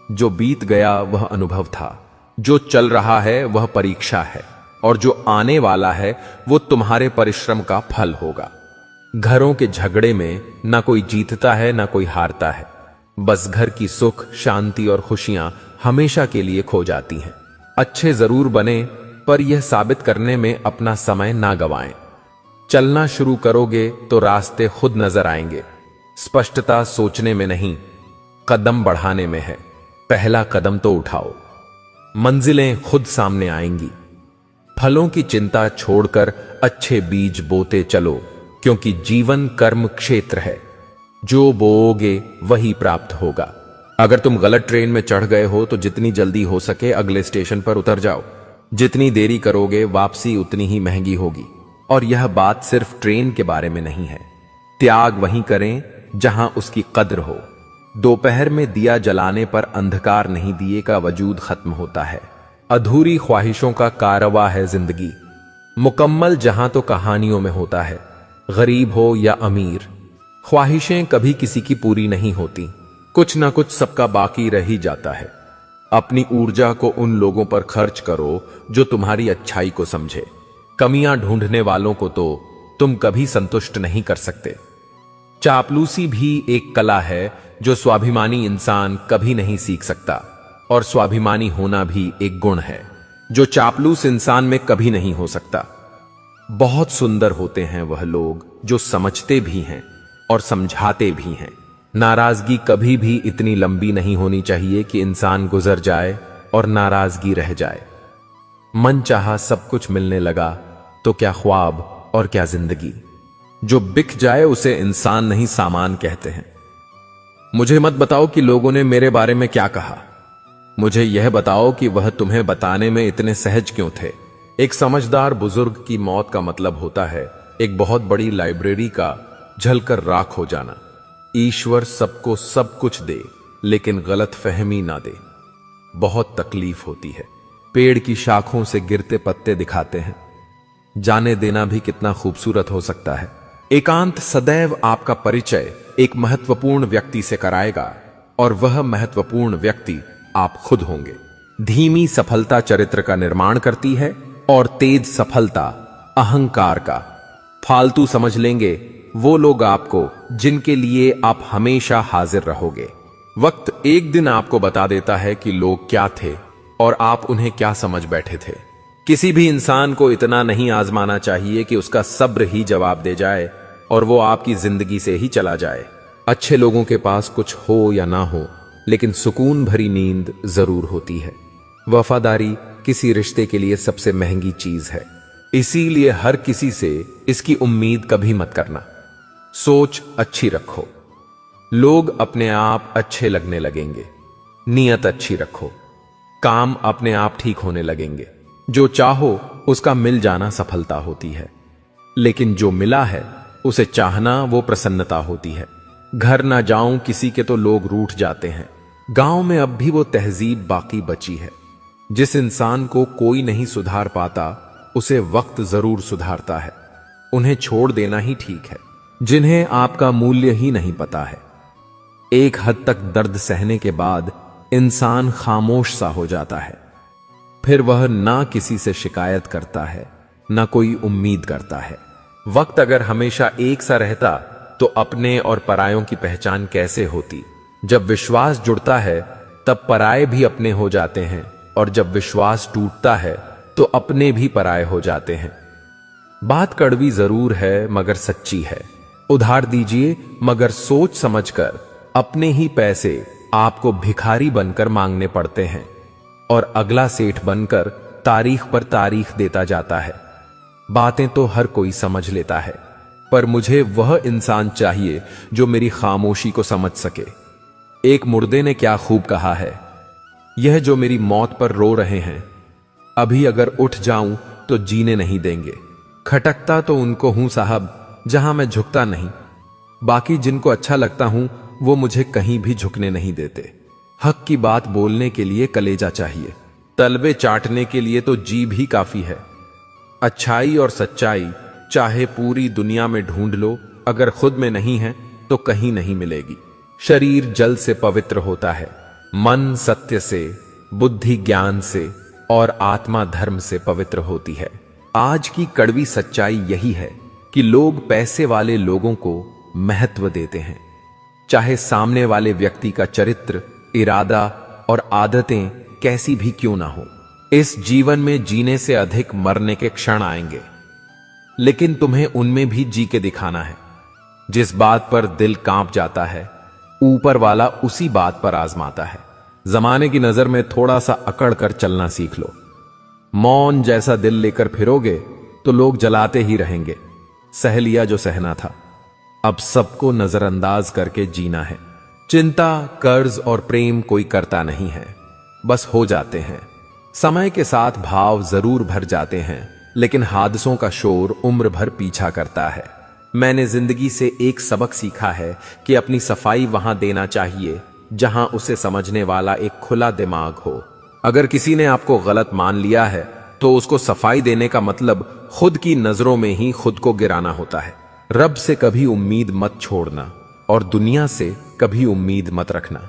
जो बीत गया वह अनुभव था, जो चल रहा है वह परीक्षा है, और जो आने वाला है वो तुम्हारे परिश्रम का फल होगा। घरों के झगड़े में ना कोई जीतता है ना कोई हारता है, बस घर की सुख, शांति और खुशियां हमेशा के लिए खो जाती हैं। अच्छे जरूर बने, पर यह साबित करने में अपना समय ना गवाएं। चलना शुरू करोगे तो रास्ते खुद नजर आएंगे। स्पष्टता सोचने में नहीं, कदम बढ़ाने में है। पहला कदम तो उठाओ, मंजिलें खुद सामने आएंगी। फलों की चिंता छोड़कर अच्छे बीज बोते चलो, क्योंकि जीवन कर्म क्षेत्र है। जो बोओगे वही प्राप्त होगा। अगर तुम गलत ट्रेन में चढ़ गए हो तो जितनी जल्दी हो सके अगले स्टेशन पर उतर जाओ। जितनी देरी करोगे वापसी उतनी ही महंगी होगी। और यह बात सिर्फ ट्रेन के बारे में नहीं है। त्याग वहीं करें जहां उसकी कद्र हो। दोपहर में दिया जलाने पर अंधकार नहीं, दिए का वजूद खत्म होता है। अधूरी ख्वाहिशों का कारवा है जिंदगी। मुकम्मल जहां तो कहानियों में होता है। गरीब हो या अमीर, ख्वाहिशें कभी किसी की पूरी नहीं होती। कुछ ना कुछ सबका बाकी रह ही जाता है। अपनी ऊर्जा को उन लोगों पर खर्च करो जो तुम्हारी अच्छाई को समझे। कमियां ढूंढने वालों को तो तुम कभी संतुष्ट नहीं कर सकते। चापलूसी भी एक कला है जो स्वाभिमानी इंसान कभी नहीं सीख सकता, और स्वाभिमानी होना भी एक गुण है जो चापलूस इंसान में कभी नहीं हो सकता। बहुत सुंदर होते हैं वह लोग जो समझते भी हैं और समझाते भी हैं। नाराजगी कभी भी इतनी लंबी नहीं होनी चाहिए कि इंसान गुजर जाए और नाराजगी रह जाए। मन चाहा सब कुछ मिलने लगा तो क्या ख्वाब और क्या जिंदगी। जो बिक जाए उसे इंसान नहीं सामान कहते हैं। मुझे मत बताओ कि लोगों ने मेरे बारे में क्या कहा। मुझे यह बताओ कि वह तुम्हें बताने में इतने सहज क्यों थे। एक समझदार बुजुर्ग की मौत का मतलब होता है एक बहुत बड़ी लाइब्रेरी का जलकर राख हो जाना। ईश्वर सबको सब कुछ दे, लेकिन गलत फहमी ना दे। बहुत तकलीफ होती है। पेड़ की शाखों से गिरते पत्ते दिखाते हैं। जाने देना भी कितना खूबसूरत हो सकता है। एकांत सदैव आपका परिचय एक महत्वपूर्ण व्यक्ति से कराएगा, और वह महत्वपूर्ण व्यक्ति आप खुद होंगे। धीमी सफलता चरित्र का निर्माण करती है, और तेज सफलता अहंकार का। फालतू समझ लेंगे वो लोग आपको जिनके लिए आप हमेशा हाजिर रहोगे। वक्त एक दिन आपको बता देता है कि लोग क्या थे और आप उन्हें क्या समझ बैठे थे। किसी भी इंसान को इतना नहीं आजमाना चाहिए कि उसका सब्र ही जवाब दे जाए और वो आपकी जिंदगी से ही चला जाए। अच्छे लोगों के पास कुछ हो या ना हो, लेकिन सुकून भरी नींद जरूर होती है। वफादारी किसी रिश्ते के लिए सबसे महंगी चीज है, इसीलिए हर किसी से इसकी उम्मीद कभी मत करना। सोच अच्छी रखो, लोग अपने आप अच्छे लगने लगेंगे। नीयत अच्छी रखो, काम अपने आप ठीक होने लगेंगे। जो चाहो उसका मिल जाना सफलता होती है, लेकिन जो मिला है उसे चाहना वो प्रसन्नता होती है। घर ना जाऊं किसी के तो लोग रूठ जाते हैं। गांव में अब भी वो तहजीब बाकी बची है। जिस इंसान को कोई नहीं सुधार पाता उसे वक्त जरूर सुधारता है। उन्हें छोड़ देना ही ठीक है जिन्हें आपका मूल्य ही नहीं पता है। एक हद तक दर्द सहने के बाद इंसान खामोश सा हो जाता है। फिर वह ना किसी से शिकायत करता है, ना कोई उम्मीद करता है। वक्त अगर हमेशा एक सा रहता तो अपने और परायों की पहचान कैसे होती। जब विश्वास जुड़ता है तब पराये भी अपने हो जाते हैं, और जब विश्वास टूटता है तो अपने भी पराये हो जाते हैं। बात कड़वी जरूर है मगर सच्ची है। उधार दीजिए मगर सोच समझकर। अपने ही पैसे आपको भिखारी बनकर मांगने पड़ते हैं, और अगला सेठ बनकर तारीख पर तारीख देता जाता है। बातें तो हर कोई समझ लेता है, पर मुझे वह इंसान चाहिए जो मेरी खामोशी को समझ सके। एक मुर्दे ने क्या खूब कहा है, यह जो मेरी मौत पर रो रहे हैं, अभी अगर उठ जाऊं तो जीने नहीं देंगे। खटकता तो उनको हूं साहब जहां मैं झुकता नहीं। बाकी जिनको अच्छा लगता हूं वो मुझे कहीं भी झुकने नहीं देते। हक की बात बोलने के लिए कलेजा चाहिए, तलवे चाटने के लिए तो जीभ ही काफी है। अच्छाई और सच्चाई चाहे पूरी दुनिया में ढूंढ लो, अगर खुद में नहीं है तो कहीं नहीं मिलेगी। शरीर जल से पवित्र होता है मन सत्य से, बुद्धि ज्ञान से और आत्मा धर्म से पवित्र होती है। आज की कड़वी सच्चाई यही है कि लोग पैसे वाले लोगों को महत्व देते हैं, चाहे सामने वाले व्यक्ति का चरित्र, इरादा और आदतें कैसी भी क्यों ना हो। इस जीवन में जीने से अधिक मरने के क्षण आएंगे, लेकिन तुम्हें उनमें भी जी के दिखाना है। जिस बात पर दिल कांप जाता है, ऊपर वाला उसी बात पर आजमाता है। जमाने की नजर में थोड़ा सा अकड़ कर चलना सीख लो। मौन जैसा दिल लेकर फिरोगे तो लोग जलाते ही रहेंगे। सह लिया जो सहना था, अब सबको नजरअंदाज करके जीना है। चिंता, कर्ज और प्रेम कोई करता नहीं है, बस हो जाते हैं। समय के साथ भाव जरूर भर जाते हैं, लेकिन हादसों का शोर उम्र भर पीछा करता है। मैंने जिंदगी से एक सबक सीखा है कि अपनी सफाई वहां देना चाहिए जहां उसे समझने वाला एक खुला दिमाग हो। अगर किसी ने आपको गलत मान लिया है तो उसको सफाई देने का मतलब खुद की नजरों में ही खुद को गिराना होता है। रब से कभी उम्मीद मत छोड़ना और दुनिया से कभी उम्मीद मत रखना।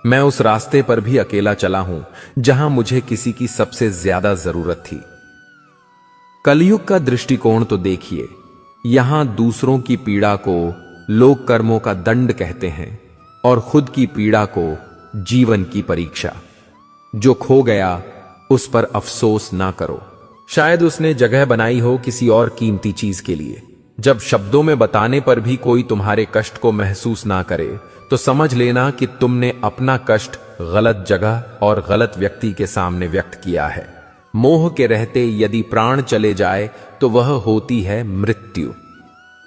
मैं उस रास्ते पर भी अकेला चला हूं जहां मुझे किसी की सबसे ज्यादा जरूरत थी। कलयुग का दृष्टिकोण तो देखिए। यहां दूसरों की पीड़ा को लोग कर्मों का दंड कहते हैं और खुद की पीड़ा को जीवन की परीक्षा। जो खो गया उस पर अफसोस ना करो, शायद उसने जगह बनाई हो किसी और कीमती चीज के लिए। जब शब्दों में बताने पर भी कोई तुम्हारे कष्ट को महसूस ना करे तो समझ लेना कि तुमने अपना कष्ट गलत जगह और गलत व्यक्ति के सामने व्यक्त किया है। मोह के रहते यदि प्राण चले जाए तो वह होती है मृत्यु,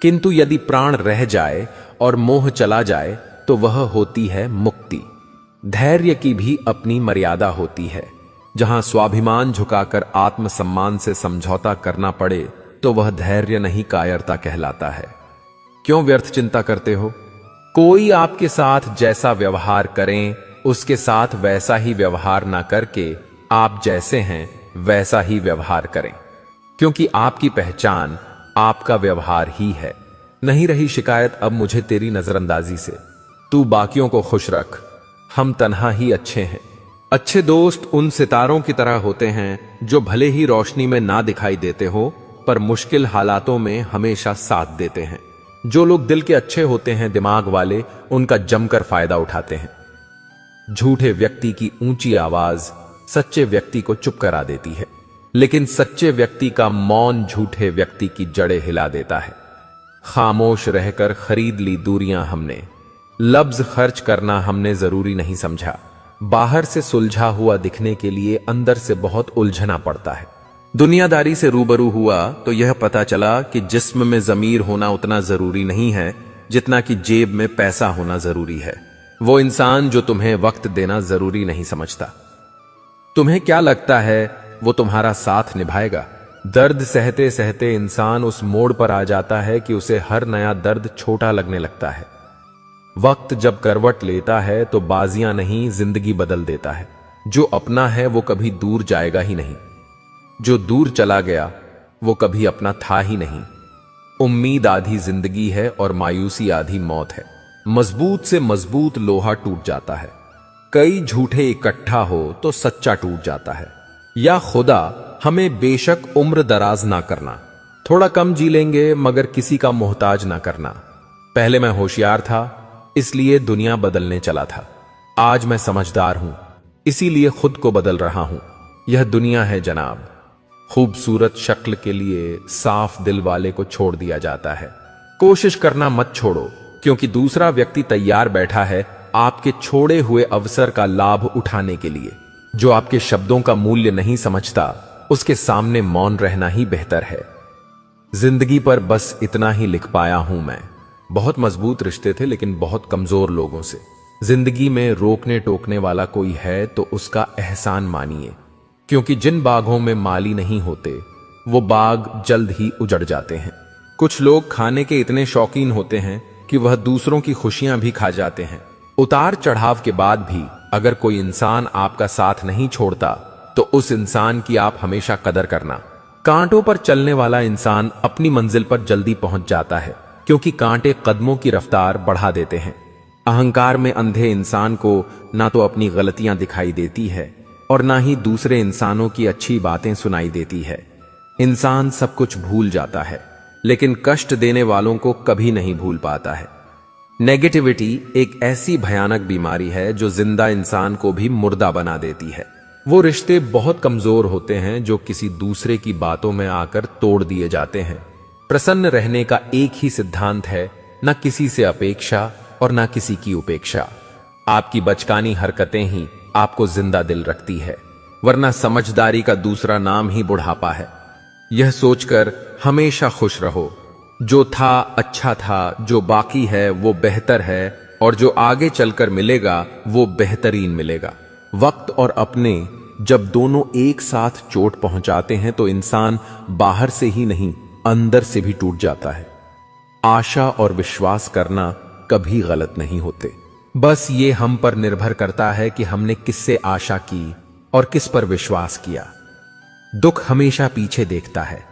किंतु यदि प्राण रह जाए और मोह चला जाए तो वह होती है मुक्ति। धैर्य की भी अपनी मर्यादा होती है। जहां स्वाभिमान झुकाकर आत्मसम्मान से समझौता करना पड़े तो वह धैर्य नहीं, कायरता कहलाता है। क्यों व्यर्थ चिंता करते हो? कोई आपके साथ जैसा व्यवहार करें उसके साथ वैसा ही व्यवहार ना करके आप जैसे हैं वैसा ही व्यवहार करें, क्योंकि आपकी पहचान आपका व्यवहार ही है। नहीं रही शिकायत अब मुझे तेरी नजरअंदाजी से। तू बाकियों को खुश रख, हम तन्हा ही अच्छे हैं। अच्छे दोस्त उन सितारों की तरह होते हैं जो भले ही रोशनी में ना दिखाई देते हो पर मुश्किल हालातों में हमेशा साथ देते हैं। जो लोग दिल के अच्छे होते हैं, दिमाग वाले, उनका जमकर फायदा उठाते हैं। झूठे व्यक्ति की ऊंची आवाज सच्चे व्यक्ति को चुप करा देती है, लेकिन सच्चे व्यक्ति का मौन झूठे व्यक्ति की जड़ें हिला देता है। खामोश रहकर खरीद ली दूरियां हमने, लफ्ज खर्च करना हमने जरूरी नहीं समझा। बाहर से सुलझा हुआ दिखने के लिए अंदर से बहुत उलझना पड़ता है। दुनियादारी से रूबरू हुआ तो यह पता चला कि जिस्म में जमीर होना उतना जरूरी नहीं है जितना कि जेब में पैसा होना जरूरी है। वो इंसान जो तुम्हें वक्त देना जरूरी नहीं समझता। तुम्हें क्या लगता है वो तुम्हारा साथ निभाएगा? दर्द सहते सहते इंसान उस मोड़ पर आ जाता है कि उसे हर नया दर्द छोटा लगने लगता है। वक्त जब करवट लेता है तो बाजियां नहीं, जिंदगी बदल देता है। जो अपना है वो कभी दूर जाएगा ही नहीं, जो दूर चला गया वो कभी अपना था ही नहीं। उम्मीद आधी जिंदगी है और मायूसी आधी मौत है। मजबूत से मजबूत लोहा टूट जाता है। कई झूठे इकट्ठा हो तो सच्चा टूट जाता है। या खुदा हमें बेशक उम्र दराज ना करना, थोड़ा कम जी लेंगे मगर किसी का मोहताज ना करना। पहले मैं होशियार था इसलिए दुनिया बदलने चला था। आज मैं समझदार हूं इसीलिए खुद को बदल रहा हूं। यह दुनिया है जनाब, खूबसूरत शक्ल के लिए साफ दिल वाले को छोड़ दिया जाता है। कोशिश करना मत छोड़ो, क्योंकि दूसरा व्यक्ति तैयार बैठा है आपके छोड़े हुए अवसर का लाभ उठाने के लिए। जो आपके शब्दों का मूल्य नहीं समझता उसके सामने मौन रहना ही बेहतर है। जिंदगी पर बस इतना ही लिख पाया हूं मैं। बहुत मजबूत रिश्ते थे लेकिन बहुत कमजोर लोगों से। जिंदगी में रोकने टोकने वाला कोई है तो उसका एहसान मानिए, क्योंकि जिन बागों में माली नहीं होते वो बाग जल्द ही उजड़ जाते हैं। कुछ लोग खाने के इतने शौकीन होते हैं कि वह दूसरों की खुशियां भी खा जाते हैं। उतार चढ़ाव के बाद भी अगर कोई इंसान आपका साथ नहीं छोड़ता तो उस इंसान की आप हमेशा कदर करना। कांटों पर चलने वाला इंसान अपनी मंजिल पर जल्दी पहुंच जाता है, क्योंकि कांटे कदमों की रफ्तार बढ़ा देते हैं। अहंकार में अंधे इंसान को ना तो अपनी गलतियां दिखाई देती है और ना ही दूसरे इंसानों की अच्छी बातें सुनाई देती है। इंसान सब कुछ भूल जाता है, लेकिन कष्ट देने वालों को कभी नहीं भूल पाता है। नेगेटिविटी एक ऐसी भयानक बीमारी है जो जिंदा इंसान को भी मुर्दा बना देती है। वो रिश्ते बहुत कमजोर होते हैं जो किसी दूसरे की बातों में आकर तोड़ दिए जाते हैं। प्रसन्न रहने का एक ही सिद्धांत है, न किसी से अपेक्षा और न किसी की उपेक्षा। आपकी बचकानी हरकतें ही आपको जिंदा दिल रखती है, वरना समझदारी का दूसरा नाम ही बुढ़ापा है। यह सोचकर हमेशा खुश रहो, जो था अच्छा था, जो बाकी है वो बेहतर है, और जो आगे चलकर मिलेगा वो बेहतरीन मिलेगा। वक्त और अपने जब दोनों एक साथ चोट पहुंचाते हैं तो इंसान बाहर से ही नहीं अंदर से भी टूट जाता है। आशा और विश्वास करना कभी गलत नहीं होते, बस ये हम पर निर्भर करता है कि हमने किससे आशा की और किस पर विश्वास किया। दुख हमेशा पीछे देखता है,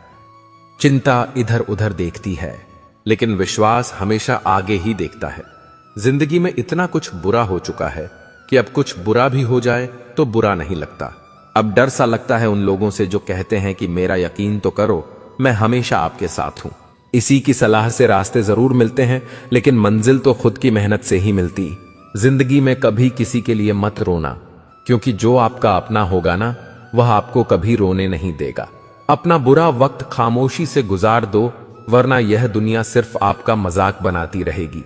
चिंता इधर उधर देखती है, लेकिन विश्वास हमेशा आगे ही देखता है। जिंदगी में इतना कुछ बुरा हो चुका है कि अब कुछ बुरा भी हो जाए तो बुरा नहीं लगता। अब डर सा लगता है उन लोगों से जो कहते हैं कि मेरा यकीन तो करो, मैं हमेशा आपके साथ हूं। इसी की सलाह से रास्ते जरूर मिलते हैं, लेकिन मंजिल तो खुद की मेहनत से ही मिलती। जिंदगी में कभी किसी के लिए मत रोना, क्योंकि जो आपका अपना होगा ना, वह आपको कभी रोने नहीं देगा। अपना बुरा वक्त खामोशी से गुजार दो, वरना यह दुनिया सिर्फ आपका मजाक बनाती रहेगी।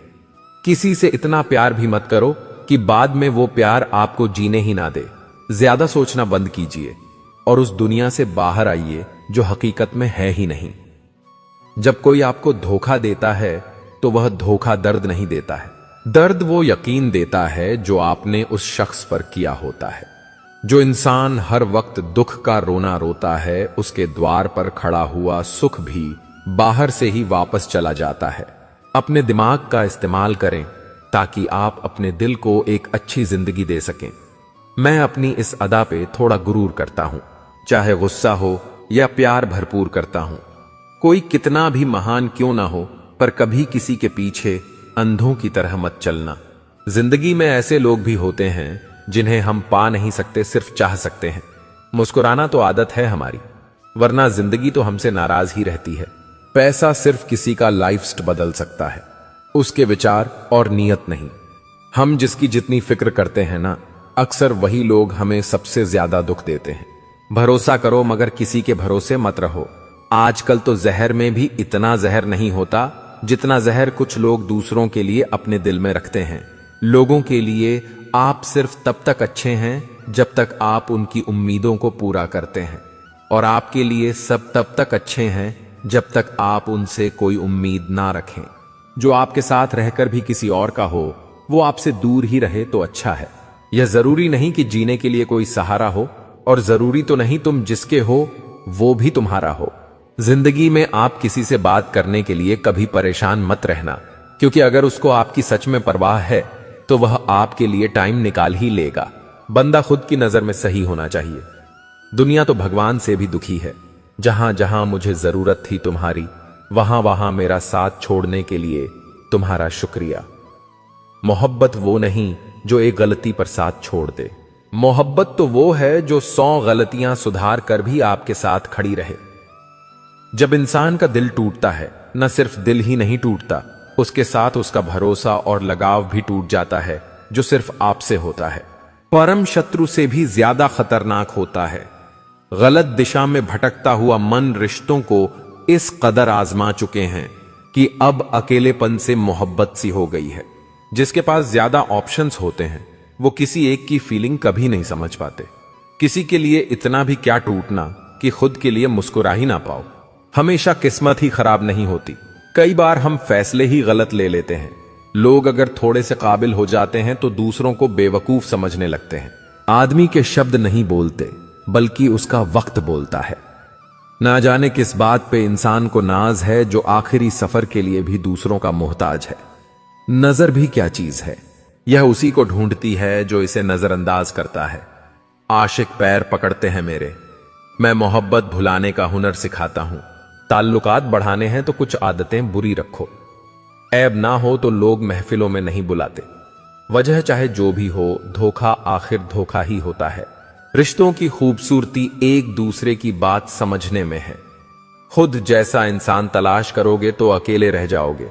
किसी से इतना प्यार भी मत करो कि बाद में वो प्यार आपको जीने ही ना दे। ज्यादा सोचना बंद कीजिए और उस दुनिया से बाहर आइए जो हकीकत में है ही नहीं। जब कोई आपको धोखा देता है तो वह धोखा दर्द नहीं देता है, दर्द वो यकीन देता है जो आपने उस शख्स पर किया होता है। जो इंसान हर वक्त दुख का रोना रोता है, उसके द्वार पर खड़ा हुआ सुख भी बाहर से ही वापस चला जाता है। अपने दिमाग का इस्तेमाल करें ताकि आप अपने दिल को एक अच्छी जिंदगी दे सकें। मैं अपनी इस अदा पे थोड़ा गुरूर करता हूं, चाहे गुस्सा हो या प्यार भरपूर करता हूं। कोई कितना भी महान क्यों ना हो, पर कभी किसी के पीछे अंधों की तरह मत चलना। जिंदगी में ऐसे लोग भी होते हैं जिन्हें हम पा नहीं सकते, सिर्फ चाह सकते हैं। मुस्कुराना तो आदत है हमारी, वरना जिंदगी तो हमसे नाराज ही रहती है। पैसा सिर्फ किसी का लाइफस्टाइल बदल सकता है, उसके विचार और नीयत नहीं। हम जिसकी जितनी फिक्र करते हैं ना, अक्सर वही लोग हमें सबसे ज्यादा दुख देते हैं। भरोसा करो मगर किसी के भरोसे मत रहो। आजकल तो जहर में भी इतना जहर नहीं होता जितना जहर कुछ लोग दूसरों के लिए अपने दिल में रखते हैं। लोगों के लिए आप सिर्फ तब तक अच्छे हैं जब तक आप उनकी उम्मीदों को पूरा करते हैं, और आपके लिए सब तब तक अच्छे हैं जब तक आप उनसे कोई उम्मीद ना रखें। जो आपके साथ रहकर भी किसी और का हो, वो आपसे दूर ही रहे तो अच्छा है। यह जरूरी नहीं कि जीने के लिए कोई सहारा हो, और जरूरी तो नहीं तुम जिसके हो वो भी तुम्हारा हो। जिंदगी में आप किसी से बात करने के लिए कभी परेशान मत रहना, क्योंकि अगर उसको आपकी सच में परवाह है तो वह आपके लिए टाइम निकाल ही लेगा। बंदा खुद की नजर में सही होना चाहिए। दुनिया तो भगवान से भी दुखी है। जहां जहां मुझे जरूरत थी तुम्हारी, वहां वहां मेरा साथ छोड़ने के लिए तुम्हारा शुक्रिया। मोहब्बत वो नहीं जो एक गलती पर साथ छोड़ दे। मोहब्बत तो वो है जो 100 गलतियां सुधार कर भी आपके साथ खड़ी रहे। जब इंसान का दिल टूटता है, न सिर्फ दिल ही नहीं टूटता, उसके साथ उसका भरोसा और लगाव भी टूट जाता है, जो सिर्फ आपसे होता है। परम शत्रु से भी ज्यादा खतरनाक होता है। गलत दिशा में भटकता हुआ मन रिश्तों को इस कदर आजमा चुके हैं कि अब अकेलेपन से मोहब्बत सी हो गई है। जिसके पास ज्यादा ऑप्शंस होते हैं, वो किसी एक की फीलिंग कभी नहीं समझ पाते। किसी के लिए इतना भी क्या टूटना कि खुद के लिए मुस्कुरा ही ना पाओ। हमेशा किस्मत ही खराब नहीं होती, कई बार हम फैसले ही गलत ले लेते हैं। लोग अगर थोड़े से काबिल हो जाते हैं तो दूसरों को बेवकूफ समझने लगते हैं। आदमी के शब्द नहीं बोलते, बल्कि उसका वक्त बोलता है। ना जाने किस बात पे इंसान को नाज है जो आखिरी सफर के लिए भी दूसरों का मोहताज है। नजर भी क्या चीज है, यह उसी को ढूंढती है जो इसे नजरअंदाज करता है। आशिक पैर पकड़ते हैं मेरे, मैं मोहब्बत भुलाने का हुनर सिखाता हूं। ताल्लुकात बढ़ाने हैं तो कुछ आदतें बुरी रखो। ऐब ना हो तो लोग महफिलों में नहीं बुलाते। वजह चाहे जो भी हो, धोखा आखिर धोखा ही होता है। रिश्तों की खूबसूरती एक दूसरे की बात समझने में है। खुद जैसा इंसान तलाश करोगे तो अकेले रह जाओगे।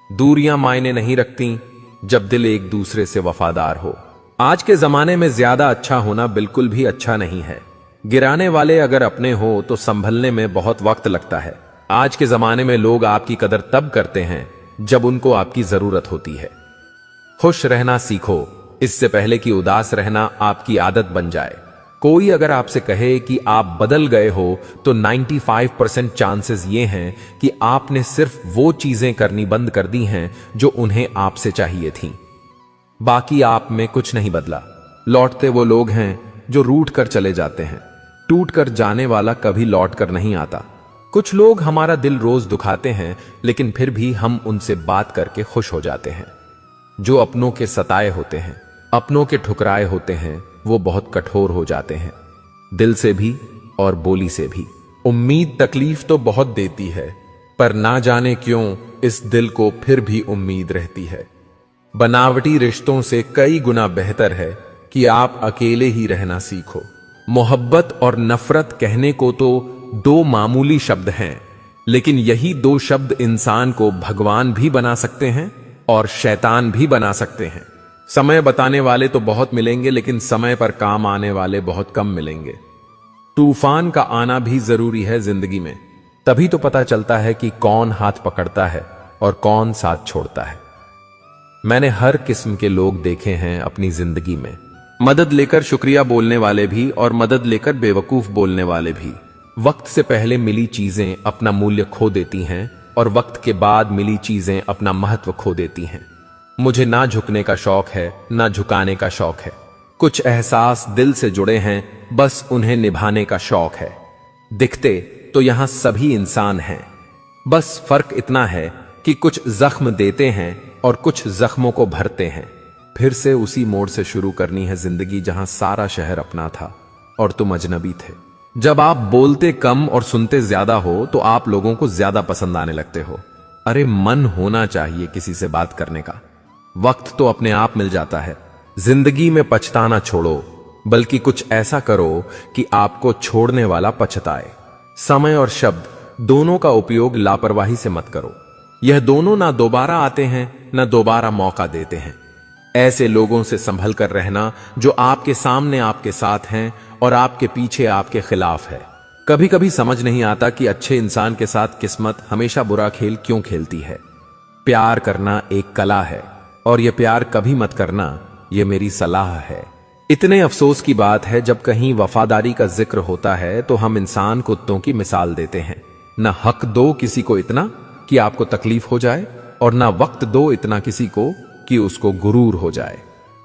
दूरियां मायने नहीं रखती जब दिल एक दूसरे से वफादार हो। आज के जमाने में ज्यादा अच्छा होना बिल्कुल भी अच्छा नहीं है। गिराने वाले अगर अपने हो तो संभलने में बहुत वक्त लगता है। आज के जमाने में लोग आपकी कदर तब करते हैं जब उनको आपकी जरूरत होती है। खुश रहना सीखो, इससे पहले कि उदास रहना आपकी आदत बन जाए। कोई अगर आपसे कहे कि आप बदल गए हो तो 95% चांसेस ये हैं कि आपने सिर्फ वो चीजें करनी बंद कर दी हैं जो उन्हें आपसे चाहिए थीं। बाकी आप में कुछ नहीं बदला। लौटते वो लोग हैं जो रूठ कर चले जाते हैं। टूट कर जाने वाला कभी लौट कर नहीं आता। कुछ लोग हमारा दिल रोज दुखाते हैं, लेकिन फिर भी हम उनसे बात करके खुश हो जाते हैं। जो अपनों के सताए होते हैं, अपनों के ठुकराए होते हैं, वो बहुत कठोर हो जाते हैं, दिल से भी और बोली से भी। उम्मीद तकलीफ तो बहुत देती है, पर ना जाने क्यों इस दिल को फिर भी उम्मीद रहती है। बनावटी रिश्तों से कई गुना बेहतर है कि आप अकेले ही रहना सीखो। मोहब्बत और नफरत कहने को तो दो मामूली शब्द हैं, लेकिन यही दो शब्द इंसान को भगवान भी बना सकते हैं और शैतान भी बना सकते हैं। समय बताने वाले तो बहुत मिलेंगे, लेकिन समय पर काम आने वाले बहुत कम मिलेंगे। तूफान का आना भी जरूरी है जिंदगी में, तभी तो पता चलता है कि कौन हाथ पकड़ता है और कौन साथ छोड़ता है। मैंने हर किस्म के लोग देखे हैं अपनी जिंदगी में, मदद लेकर शुक्रिया बोलने वाले भी और मदद लेकर बेवकूफ बोलने वाले भी। वक्त से पहले मिली चीजें अपना मूल्य खो देती हैं और वक्त के बाद मिली चीजें अपना महत्व खो देती हैं। मुझे ना झुकने का शौक है, ना झुकाने का शौक है। कुछ एहसास दिल से जुड़े हैं, बस उन्हें निभाने का शौक है। दिखते तो यहां सभी इंसान हैं, बस फर्क इतना है कि कुछ जख्म देते हैं और कुछ जख्मों को भरते हैं। फिर से उसी मोड़ से शुरू करनी है जिंदगी जहां सारा शहर अपना था और तुम अजनबी थे। जब आप बोलते कम और सुनते ज्यादा हो तो आप लोगों को ज्यादा पसंद आने लगते हो। अरे मन होना चाहिए किसी से बात करने का। वक्त तो अपने आप मिल जाता है। जिंदगी में पछताना छोड़ो, बल्कि कुछ ऐसा करो कि आपको छोड़ने वाला पछताए। समय और शब्द दोनों का उपयोग लापरवाही से मत करो। यह दोनों ना दोबारा आते हैं, ना दोबारा मौका देते हैं। ऐसे लोगों से संभल कर रहना जो आपके सामने आपके साथ हैं और आपके पीछे आपके खिलाफ है। कभी कभी समझ नहीं आता कि अच्छे इंसान के साथ किस्मत हमेशा बुरा खेल क्यों खेलती है। प्यार करना एक कला है और यह प्यार कभी मत करना, यह मेरी सलाह है। इतने अफसोस की बात है जब कहीं वफादारी का जिक्र होता है तो हम इंसान कुत्तों की मिसाल देते हैं। न हक दो किसी को इतना कि आपको तकलीफ हो जाए और न वक्त दो इतना किसी को कि उसको गुरूर हो जाए।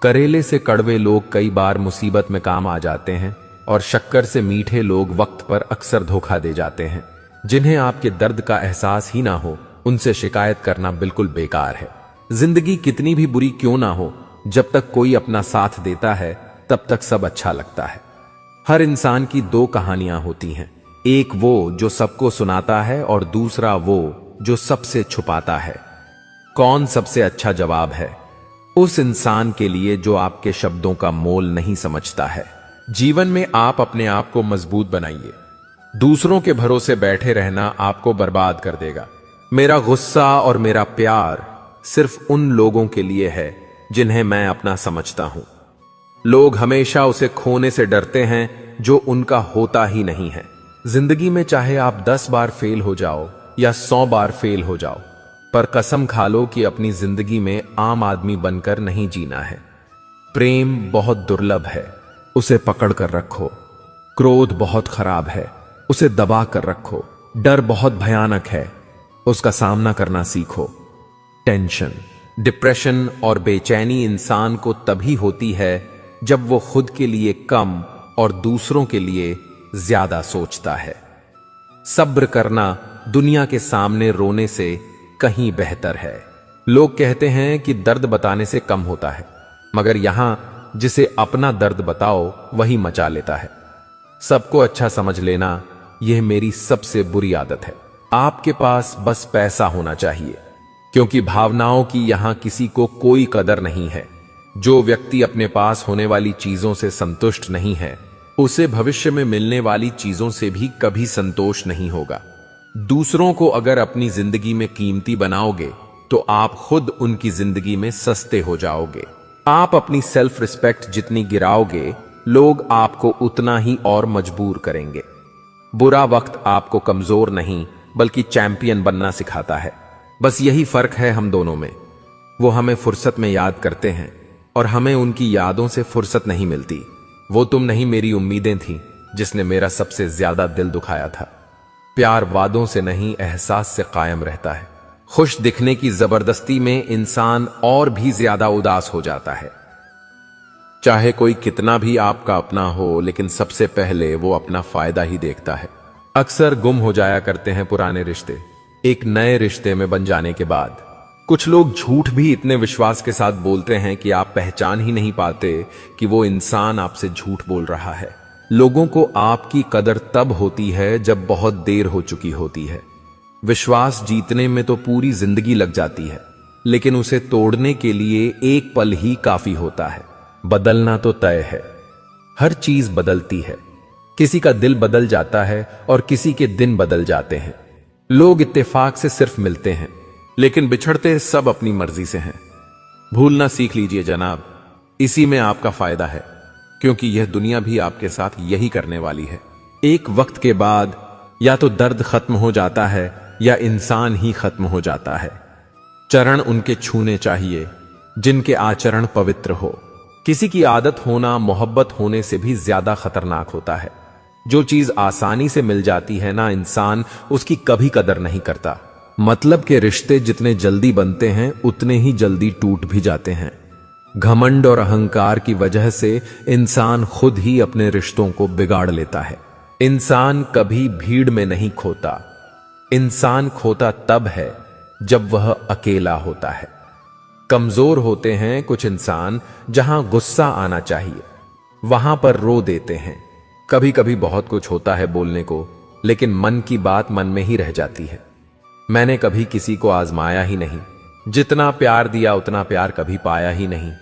करेले से कड़वे लोग कई बार मुसीबत में काम आ जाते हैं और शक्कर से मीठे लोग वक्त पर अक्सर धोखा दे जाते हैं। जिन्हें आपके दर्द का एहसास ही ना हो, उनसे शिकायत करना बिल्कुल बेकार है। जिंदगी कितनी भी बुरी क्यों ना हो, जब तक कोई अपना साथ देता है तब तक सब अच्छा लगता है। हर इंसान की दो कहानियां होती हैं, एक वो जो सबको सुनाता है और दूसरा वो जो सबसे छुपाता है। कौन सबसे अच्छा जवाब है? उस इंसान के लिए जो आपके शब्दों का मोल नहीं समझता है। जीवन में आप अपने आप को मजबूत बनाइए। दूसरों के भरोसे बैठे रहना आपको बर्बाद कर देगा। मेरा गुस्सा और मेरा प्यार सिर्फ उन लोगों के लिए है जिन्हें मैं अपना समझता हूं। लोग हमेशा उसे खोने से डरते हैं जो उनका होता ही नहीं है। जिंदगी में चाहे आप 10 बार फेल हो जाओ या 100 बार फेल हो जाओ, पर कसम खा लो कि अपनी जिंदगी में आम आदमी बनकर नहीं जीना है। प्रेम बहुत दुर्लभ है, उसे पकड़ कर रखो। क्रोध बहुत खराब है, उसे दबा कर रखो। डर बहुत भयानक है, उसका सामना करना सीखो। टेंशन, डिप्रेशन और बेचैनी इंसान को तभी होती है जब वो खुद के लिए कम और दूसरों के लिए ज्यादा सोचता है। सब्र करना दुनिया के सामने रोने से कहीं बेहतर है। लोग कहते हैं कि दर्द बताने से कम होता है, मगर यहां जिसे अपना दर्द बताओ वही मचा लेता है। सबको अच्छा समझ लेना यह मेरी सबसे बुरी आदत है। आपके पास बस पैसा होना चाहिए, क्योंकि भावनाओं की यहां किसी को कोई कदर नहीं है। जो व्यक्ति अपने पास होने वाली चीजों से संतुष्ट नहीं है, उसे भविष्य में मिलने वाली चीजों से भी कभी संतोष नहीं होगा। दूसरों को अगर अपनी जिंदगी में कीमती बनाओगे तो आप खुद उनकी जिंदगी में सस्ते हो जाओगे। आप अपनी सेल्फ रिस्पेक्ट जितनी गिराओगे, लोग आपको उतना ही और मजबूर करेंगे। बुरा वक्त आपको कमजोर नहीं बल्कि चैंपियन बनना सिखाता है। बस यही फर्क है हम दोनों में। वो हमें फुर्सत में याद करते हैं और हमें उनकी यादों से फुर्सत नहीं मिलती। वो तुम नहीं, मेरी उम्मीदें थीं जिसने मेरा सबसे ज्यादा दिल दुखाया था। प्यार वादों से नहीं, एहसास से कायम रहता है। खुश दिखने की जबरदस्ती में इंसान और भी ज्यादा उदास हो जाता है। चाहे कोई कितना भी आपका अपना हो, लेकिन सबसे पहले वो अपना फायदा ही देखता है। अक्सर गुम हो जाया करते हैं पुराने रिश्ते एक नए रिश्ते में बन जाने के बाद। कुछ लोग झूठ भी इतने विश्वास के साथ बोलते हैं कि आप पहचान ही नहीं पाते कि वो इंसान आपसे झूठ बोल रहा है। लोगों को आपकी कदर तब होती है जब बहुत देर हो चुकी होती है। विश्वास जीतने में तो पूरी जिंदगी लग जाती है, लेकिन उसे तोड़ने के लिए एक पल ही काफी होता है। बदलना तो तय है, हर चीज बदलती है। किसी का दिल बदल जाता है और किसी के दिन बदल जाते हैं। लोग इत्तेफाक से सिर्फ मिलते हैं, लेकिन बिछड़ते सब अपनी मर्जी से हैं। भूलना सीख लीजिए जनाब, इसी में आपका फायदा है, क्योंकि यह दुनिया भी आपके साथ यही करने वाली है। एक वक्त के बाद या तो दर्द खत्म हो जाता है या इंसान ही खत्म हो जाता है। चरण उनके छूने चाहिए जिनके आचरण पवित्र हो। किसी की आदत होना मोहब्बत होने से भी ज्यादा खतरनाक होता है। जो चीज आसानी से मिल जाती है ना, इंसान उसकी कभी कदर नहीं करता। मतलब के रिश्ते जितने जल्दी बनते हैं उतने ही जल्दी टूट भी जाते हैं। घमंड और अहंकार की वजह से इंसान खुद ही अपने रिश्तों को बिगाड़ लेता है। इंसान कभी भीड़ में नहीं खोता। इंसान खोता तब है जब वह अकेला होता है। कमजोर होते हैं कुछ इंसान, जहां गुस्सा आना चाहिए वहां पर रो देते हैं। कभी कभी बहुत कुछ होता है बोलने को, लेकिन मन की बात मन में ही रह जाती है। मैंने कभी किसी को आजमाया ही नहीं। जितना प्यार दिया उतना प्यार कभी पाया ही नहीं।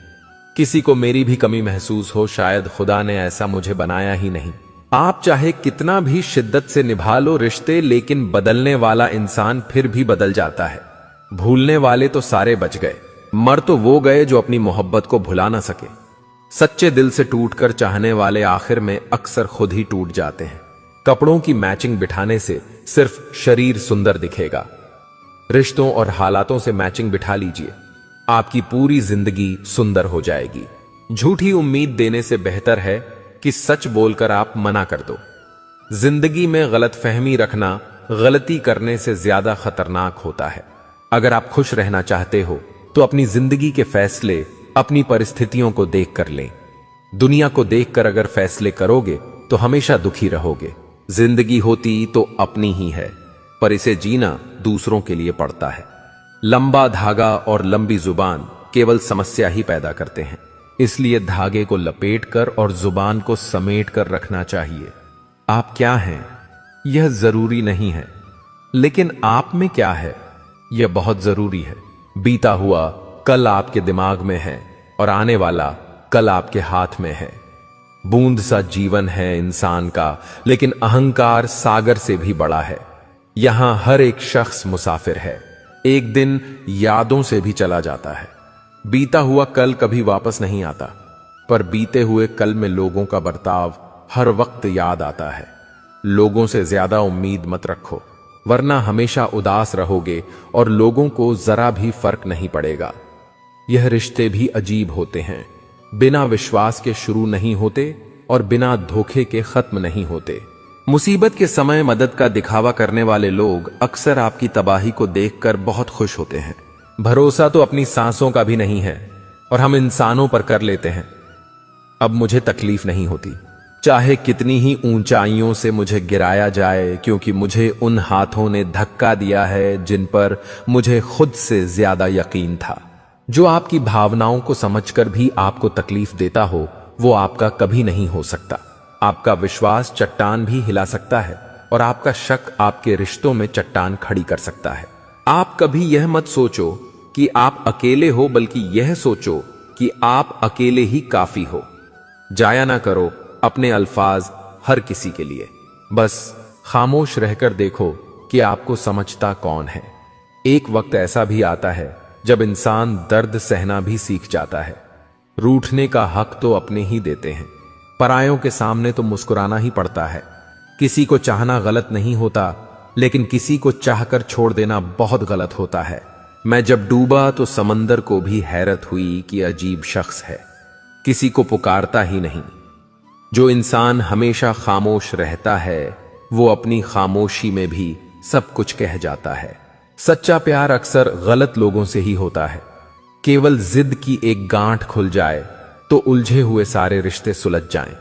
किसी को मेरी भी कमी महसूस हो, शायद खुदा ने ऐसा मुझे बनाया ही नहीं। आप चाहे कितना भी शिद्दत से निभा लो रिश्ते, लेकिन बदलने वाला इंसान फिर भी बदल जाता है। भूलने वाले तो सारे बच गए, मर तो वो गए जो अपनी मोहब्बत को भुला ना सके। सच्चे दिल से टूटकर चाहने वाले आखिर में अक्सर खुद ही टूट जाते हैं। कपड़ों की मैचिंग बिठाने से सिर्फ शरीर सुंदर दिखेगा। रिश्तों और हालातों से मैचिंग बिठा लीजिए, आपकी पूरी जिंदगी सुंदर हो जाएगी। झूठी उम्मीद देने से बेहतर है कि सच बोलकर आप मना कर दो। जिंदगी में गलतफहमी रखना गलती करने से ज्यादा खतरनाक होता है। अगर आप खुश रहना चाहते हो तो अपनी जिंदगी के फैसले अपनी परिस्थितियों को देखकर लें। दुनिया को देखकर अगर फैसले करोगे तो हमेशा दुखी रहोगे। जिंदगी होती तो अपनी ही है, पर इसे जीना दूसरों के लिए पड़ता है। लंबा धागा और लंबी जुबान केवल समस्या ही पैदा करते हैं। इसलिए धागे को लपेटकर और जुबान को समेट कर रखना चाहिए। आप क्या हैं यह जरूरी नहीं है, लेकिन आप में क्या है यह बहुत जरूरी है। बीता हुआ कल आपके दिमाग में है और आने वाला कल आपके हाथ में है। बूंद सा जीवन है इंसान का, लेकिन अहंकार सागर से भी बड़ा है। यहां हर एक शख्स मुसाफिर है, एक दिन यादों से भी चला जाता है। बीता हुआ कल कभी वापस नहीं आता, पर बीते हुए कल में लोगों का बर्ताव हर वक्त याद आता है। लोगों से ज्यादा उम्मीद मत रखो, वरना हमेशा उदास रहोगे और लोगों को जरा भी फर्क नहीं पड़ेगा। यह रिश्ते भी अजीब होते हैं, बिना विश्वास के शुरू नहीं होते और बिना धोखे के खत्म नहीं होते। मुसीबत के समय मदद का दिखावा करने वाले लोग अक्सर आपकी तबाही को देखकर बहुत खुश होते हैं। भरोसा तो अपनी सांसों का भी नहीं है और हम इंसानों पर कर लेते हैं। अब मुझे तकलीफ नहीं होती, चाहे कितनी ही ऊंचाइयों से मुझे गिराया जाए, क्योंकि मुझे उन हाथों ने धक्का दिया है जिन पर मुझे खुद से ज्यादा यकीन था। जो आपकी भावनाओं को समझकर भी आपको तकलीफ देता हो, वो आपका कभी नहीं हो सकता। आपका विश्वास चट्टान भी हिला सकता है और आपका शक आपके रिश्तों में चट्टान खड़ी कर सकता है। आप कभी यह मत सोचो कि आप अकेले हो, बल्कि यह सोचो कि आप अकेले ही काफी हो। जाया ना करो अपने अल्फाज हर किसी के लिए। बस खामोश रहकर देखो कि आपको समझता कौन है। एक वक्त ऐसा भी आता है जब इंसान दर्द सहना भी सीख जाता है। रूठने का हक तो अपने ही देते हैं, परायों के सामने तो मुस्कुराना ही पड़ता है। किसी को चाहना गलत नहीं होता, लेकिन किसी को चाहकर छोड़ देना बहुत गलत होता है। मैं जब डूबा तो समंदर को भी हैरत हुई कि अजीब शख्स है, किसी को पुकारता ही नहीं। जो इंसान हमेशा खामोश रहता है वो अपनी खामोशी में भी सब कुछ कह जाता है। सच्चा प्यार अक्सर गलत लोगों से ही होता है। केवल जिद की एक गांठ खुल जाए तो उलझे हुए सारे रिश्ते सुलझ जाएं।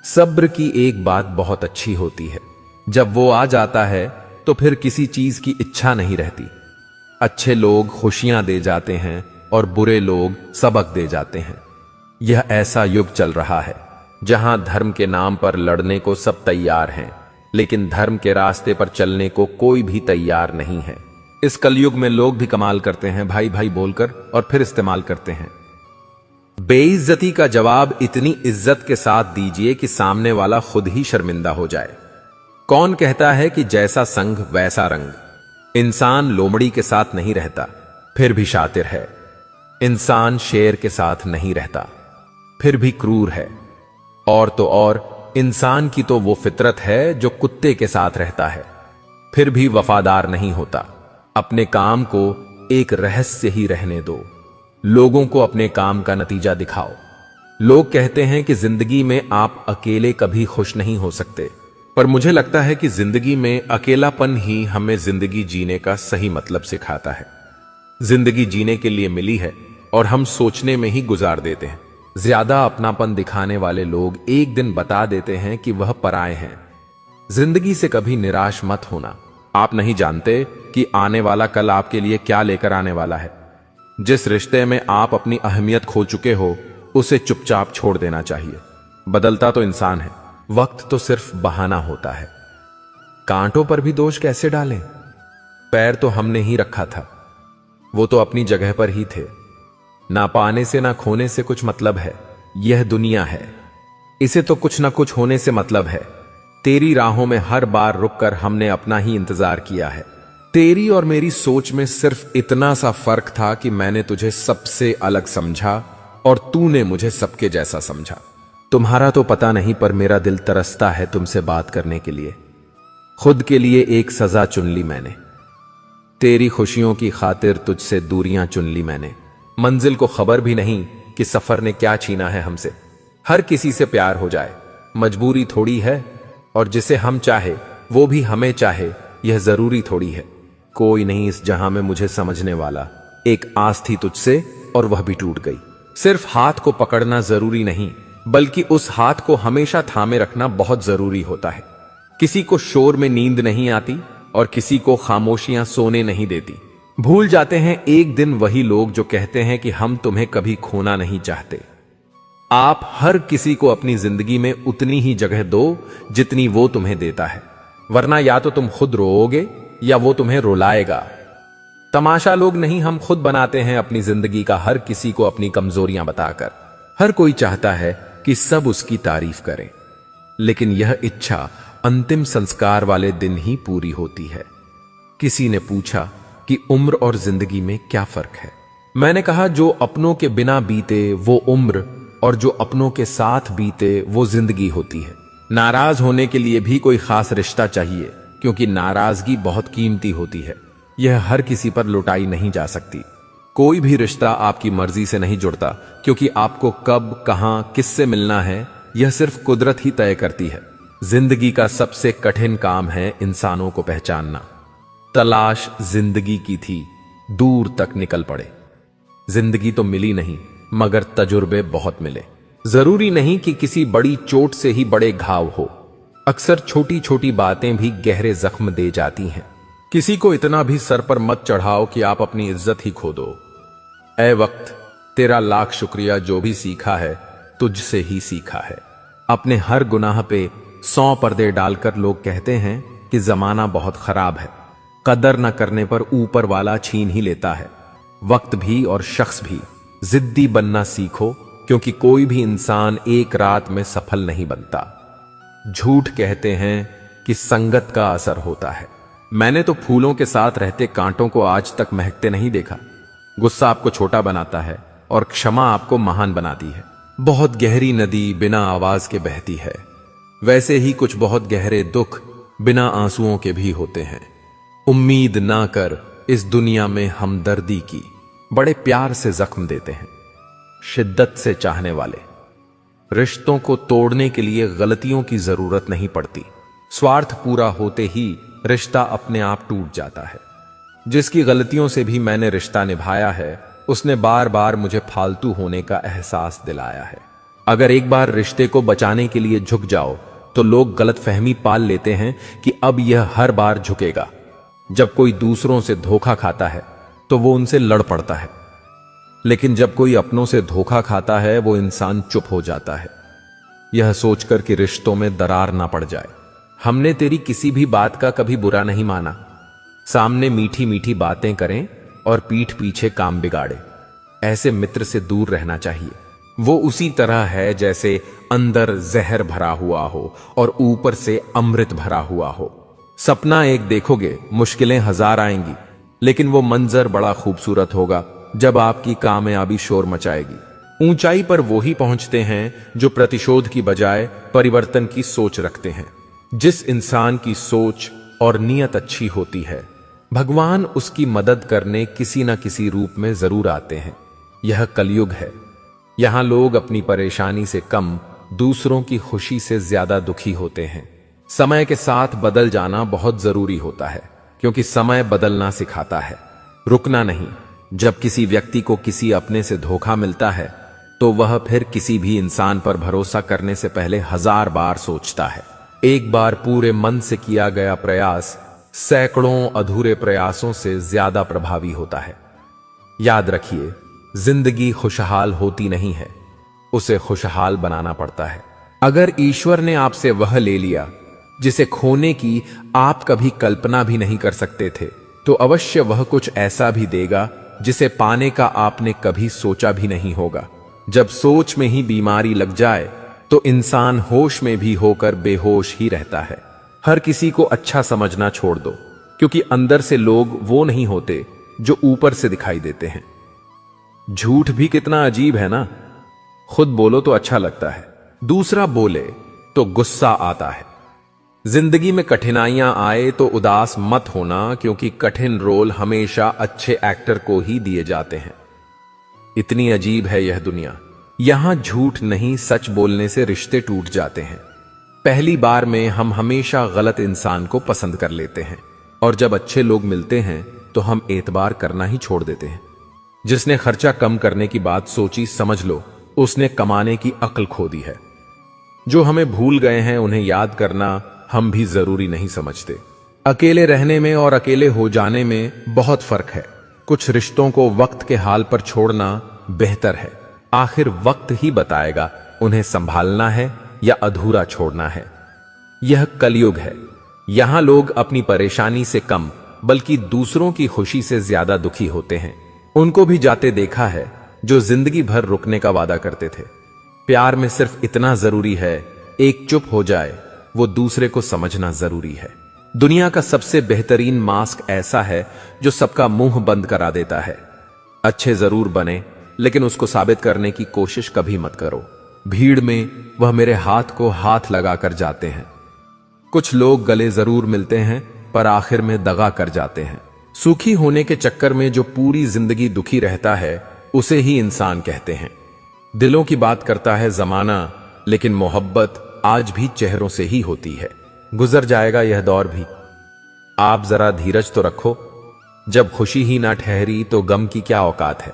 सब्र की एक बात बहुत अच्छी होती है, जब वो आ जाता है तो फिर किसी चीज की इच्छा नहीं रहती। अच्छे लोग खुशियां दे जाते हैं और बुरे लोग सबक दे जाते हैं। यह ऐसा युग चल रहा है जहां धर्म के नाम पर लड़ने को सब तैयार हैं, लेकिन धर्म के रास्ते पर चलने को कोई भी तैयार नहीं है। इस कलयुग में लोग भी कमाल करते हैं, भाई भाई बोलकर, और फिर इस्तेमाल करते हैं। बेइज्जती का जवाब इतनी इज्जत के साथ दीजिए कि सामने वाला खुद ही शर्मिंदा हो जाए। कौन कहता है कि जैसा संग वैसा रंग। इंसान लोमड़ी के साथ नहीं रहता फिर भी शातिर है। इंसान शेर के साथ नहीं रहता फिर भी क्रूर है। और तो और इंसान की तो वो फितरत है जो कुत्ते के साथ रहता है फिर भी वफादार नहीं होता। अपने काम को एक रहस्य ही रहने दो। लोगों को अपने काम का नतीजा दिखाओ। लोग कहते हैं कि जिंदगी में आप अकेले कभी खुश नहीं हो सकते, पर मुझे लगता है कि जिंदगी में अकेलापन ही हमें जिंदगी जीने का सही मतलब सिखाता है। जिंदगी जीने के लिए मिली है और हम सोचने में ही गुजार देते हैं। ज्यादा अपनापन दिखाने वाले लोग एक दिन बता देते हैं कि वह पराए हैं। जिंदगी से कभी निराश मत होना। आप नहीं जानते कि आने वाला कल आपके लिए क्या लेकर आने वाला है। जिस रिश्ते में आप अपनी अहमियत खो चुके हो उसे चुपचाप छोड़ देना चाहिए। बदलता तो इंसान है, वक्त तो सिर्फ बहाना होता है। कांटों पर भी दोष कैसे डालें? पैर तो हमने ही रखा था, वो तो अपनी जगह पर ही थे। ना पाने से ना खोने से कुछ मतलब है। यह दुनिया है, इसे तो कुछ ना कुछ होने से मतलब है। तेरी राहों में हर बार रुककर हमने अपना ही इंतजार किया है। तेरी और मेरी सोच में सिर्फ इतना सा फर्क था कि मैंने तुझे सबसे अलग समझा और तूने मुझे सबके जैसा समझा। तुम्हारा तो पता नहीं, पर मेरा दिल तरसता है तुमसे बात करने के लिए। खुद के लिए एक सजा चुन ली मैंने, तेरी खुशियों की खातिर तुझसे दूरियां चुन ली मैंने। मंजिल को खबर भी नहीं कि सफर ने क्या छीना है हमसे। हर किसी से प्यार हो जाए मजबूरी थोड़ी है, और जिसे हम चाहे वो भी हमें चाहे यह जरूरी थोड़ी है। कोई नहीं इस जहां में मुझे समझने वाला। एक आस थी तुझसे और वह भी टूट गई। सिर्फ हाथ को पकड़ना जरूरी नहीं, बल्कि उस हाथ को हमेशा थामे रखना बहुत जरूरी होता है। किसी को शोर में नींद नहीं आती और किसी को खामोशियां सोने नहीं देती। भूल जाते हैं एक दिन वही लोग जो कहते हैं कि हम तुम्हें कभी खोना नहीं चाहते। आप हर किसी को अपनी जिंदगी में उतनी ही जगह दो जितनी वो तुम्हें देता है, वरना या तो तुम खुद रोओगे या वो तुम्हें रुलाएगा। तमाशा लोग नहीं, हम खुद बनाते हैं अपनी जिंदगी का, हर किसी को अपनी कमजोरियां बताकर। हर कोई चाहता है कि सब उसकी तारीफ करें, लेकिन यह इच्छा अंतिम संस्कार वाले दिन ही पूरी होती है। किसी ने पूछा कि उम्र और जिंदगी में क्या फर्क है। मैंने कहा, जो अपनों के बिना बीते वो उम्र, और जो अपनों के साथ बीते वो जिंदगी होती है। नाराज होने के लिए भी कोई खास रिश्ता चाहिए, क्योंकि नाराजगी बहुत कीमती होती है। यह हर किसी पर लुटाई नहीं जा सकती। कोई भी रिश्ता आपकी मर्जी से नहीं जुड़ता, क्योंकि आपको कब, कहां, किससे मिलना है यह सिर्फ कुदरत ही तय करती है। जिंदगी का सबसे कठिन काम है इंसानों को पहचानना। तलाश जिंदगी की थी, दूर तक निकल पड़े। जिंदगी तो मिली नहीं, मगर तजुर्बे बहुत मिले। जरूरी नहीं कि किसी बड़ी चोट से ही बड़े घाव हो। अक्सर छोटी छोटी बातें भी गहरे जख्म दे जाती हैं। किसी को इतना भी सर पर मत चढ़ाओ कि आप अपनी इज्जत ही खो दो। ऐ वक्त, तेरा लाख शुक्रिया, जो भी सीखा है तुझसे ही सीखा है। अपने हर गुनाह पे 100 पर्दे डालकर लोग कहते हैं कि जमाना बहुत खराब है। कदर न करने पर ऊपर वाला छीन ही लेता है, वक्त भी और शख्स भी। जिद्दी बनना सीखो, क्योंकि कोई भी इंसान एक रात में सफल नहीं बनता। झूठ कहते हैं कि संगत का असर होता है। मैंने तो फूलों के साथ रहते कांटों को आज तक महकते नहीं देखा। गुस्सा आपको छोटा बनाता है और क्षमा आपको महान बनाती है। बहुत गहरी नदी बिना आवाज के बहती है, वैसे ही कुछ बहुत गहरे दुख बिना आंसुओं के भी होते हैं। उम्मीद ना कर इस दुनिया में हमदर्दी की, बड़े प्यार से जख्म देते हैं शिद्दत से चाहने वाले। रिश्तों को तोड़ने के लिए गलतियों की जरूरत नहीं पड़ती, स्वार्थ पूरा होते ही रिश्ता अपने आप टूट जाता है। जिसकी गलतियों से भी मैंने रिश्ता निभाया है, उसने बार बार मुझे फालतू होने का एहसास दिलाया है। अगर एक बार रिश्ते को बचाने के लिए झुक जाओ तो लोग गलतफहमी पाल लेते हैं कि अब यह हर बार झुकेगा। जब कोई दूसरों से धोखा खाता है तो वो उनसे लड़ पड़ता है, लेकिन जब कोई अपनों से धोखा खाता है वो इंसान चुप हो जाता है, यह सोचकर कि रिश्तों में दरार ना पड़ जाए। हमने तेरी किसी भी बात का कभी बुरा नहीं माना। सामने मीठी मीठी बातें करें और पीठ पीछे काम बिगाड़े, ऐसे मित्र से दूर रहना चाहिए। वो उसी तरह है जैसे अंदर जहर भरा हुआ हो और ऊपर से अमृत भरा हुआ हो। सपना एक देखोगे, मुश्किलें हजार आएंगी, लेकिन वो मंजर बड़ा खूबसूरत होगा जब आपकी कामयाबी शोर मचाएगी। ऊंचाई पर वो ही पहुंचते हैं जो प्रतिशोध की बजाय परिवर्तन की सोच रखते हैं। जिस इंसान की सोच और नीयत अच्छी होती है, भगवान उसकी मदद करने किसी न किसी रूप में जरूर आते हैं। यह कलयुग है। यहां लोग अपनी परेशानी से कम दूसरों की खुशी से ज्यादा दुखी होते हैं। समय के साथ बदल जाना बहुत जरूरी होता है, क्योंकि समय बदलना सिखाता है, रुकना नहीं। जब किसी व्यक्ति को किसी अपने से धोखा मिलता है तो वह फिर किसी भी इंसान पर भरोसा करने से पहले 1000 बार सोचता है। एक बार पूरे मन से किया गया प्रयास सैकड़ों अधूरे प्रयासों से ज्यादा प्रभावी होता है। याद रखिए, जिंदगी खुशहाल होती नहीं है, उसे खुशहाल बनाना पड़ता है। अगर ईश्वर ने आपसे वह ले लिया जिसे खोने की आप कभी कल्पना भी नहीं कर सकते थे, तो अवश्य वह कुछ ऐसा भी देगा जिसे पाने का आपने कभी सोचा भी नहीं होगा। जब सोच में ही बीमारी लग जाए तो इंसान होश में भी होकर बेहोश ही रहता है। हर किसी को अच्छा समझना छोड़ दो, क्योंकि अंदर से लोग वो नहीं होते जो ऊपर से दिखाई देते हैं। झूठ भी कितना अजीब है ना। खुद बोलो तो अच्छा लगता है, दूसरा बोले तो गुस्सा आता है। जिंदगी में कठिनाइयां आए तो उदास मत होना, क्योंकि कठिन रोल हमेशा अच्छे एक्टर को ही दिए जाते हैं। इतनी अजीब है यह दुनिया। यहां झूठ नहीं, सच बोलने से रिश्ते टूट जाते हैं। पहली बार में हम हमेशा गलत इंसान को पसंद कर लेते हैं, और जब अच्छे लोग मिलते हैं तो हम एतबार करना ही छोड़ देते हैं। जिसने खर्चा कम करने की बात सोची, समझ लो उसने कमाने की अक्ल खो दी है। जो हमें भूल गए हैं उन्हें याद करना हम भी जरूरी नहीं समझते। अकेले रहने में और अकेले हो जाने में बहुत फर्क है। कुछ रिश्तों को वक्त के हाल पर छोड़ना बेहतर है। आखिर वक्त ही बताएगा उन्हें संभालना है या अधूरा छोड़ना है। यह कलयुग है। यहां लोग अपनी परेशानी से कम बल्कि दूसरों की खुशी से ज्यादा दुखी होते हैं। उनको भी जाते देखा है जो जिंदगी भर रुकने का वादा करते थे। प्यार में सिर्फ इतना जरूरी है, एक चुप हो जाए, वो दूसरे को समझना जरूरी है। दुनिया का सबसे बेहतरीन मास्क ऐसा है जो सबका मुंह बंद करा देता है। अच्छे जरूर बने, लेकिन उसको साबित करने की कोशिश कभी मत करो। भीड़ में वह मेरे हाथ को हाथ लगाकर जाते हैं। कुछ लोग गले जरूर मिलते हैं पर आखिर में दगा कर जाते हैं। सुखी होने के चक्कर में जो पूरी जिंदगी दुखी रहता है उसे ही इंसान कहते हैं। दिलों की बात करता है जमाना, लेकिन मोहब्बत आज भी चेहरों से ही होती है। गुजर जाएगा यह दौर भी, आप जरा धीरज तो रखो। जब खुशी ही ना ठहरी तो गम की क्या औकात है।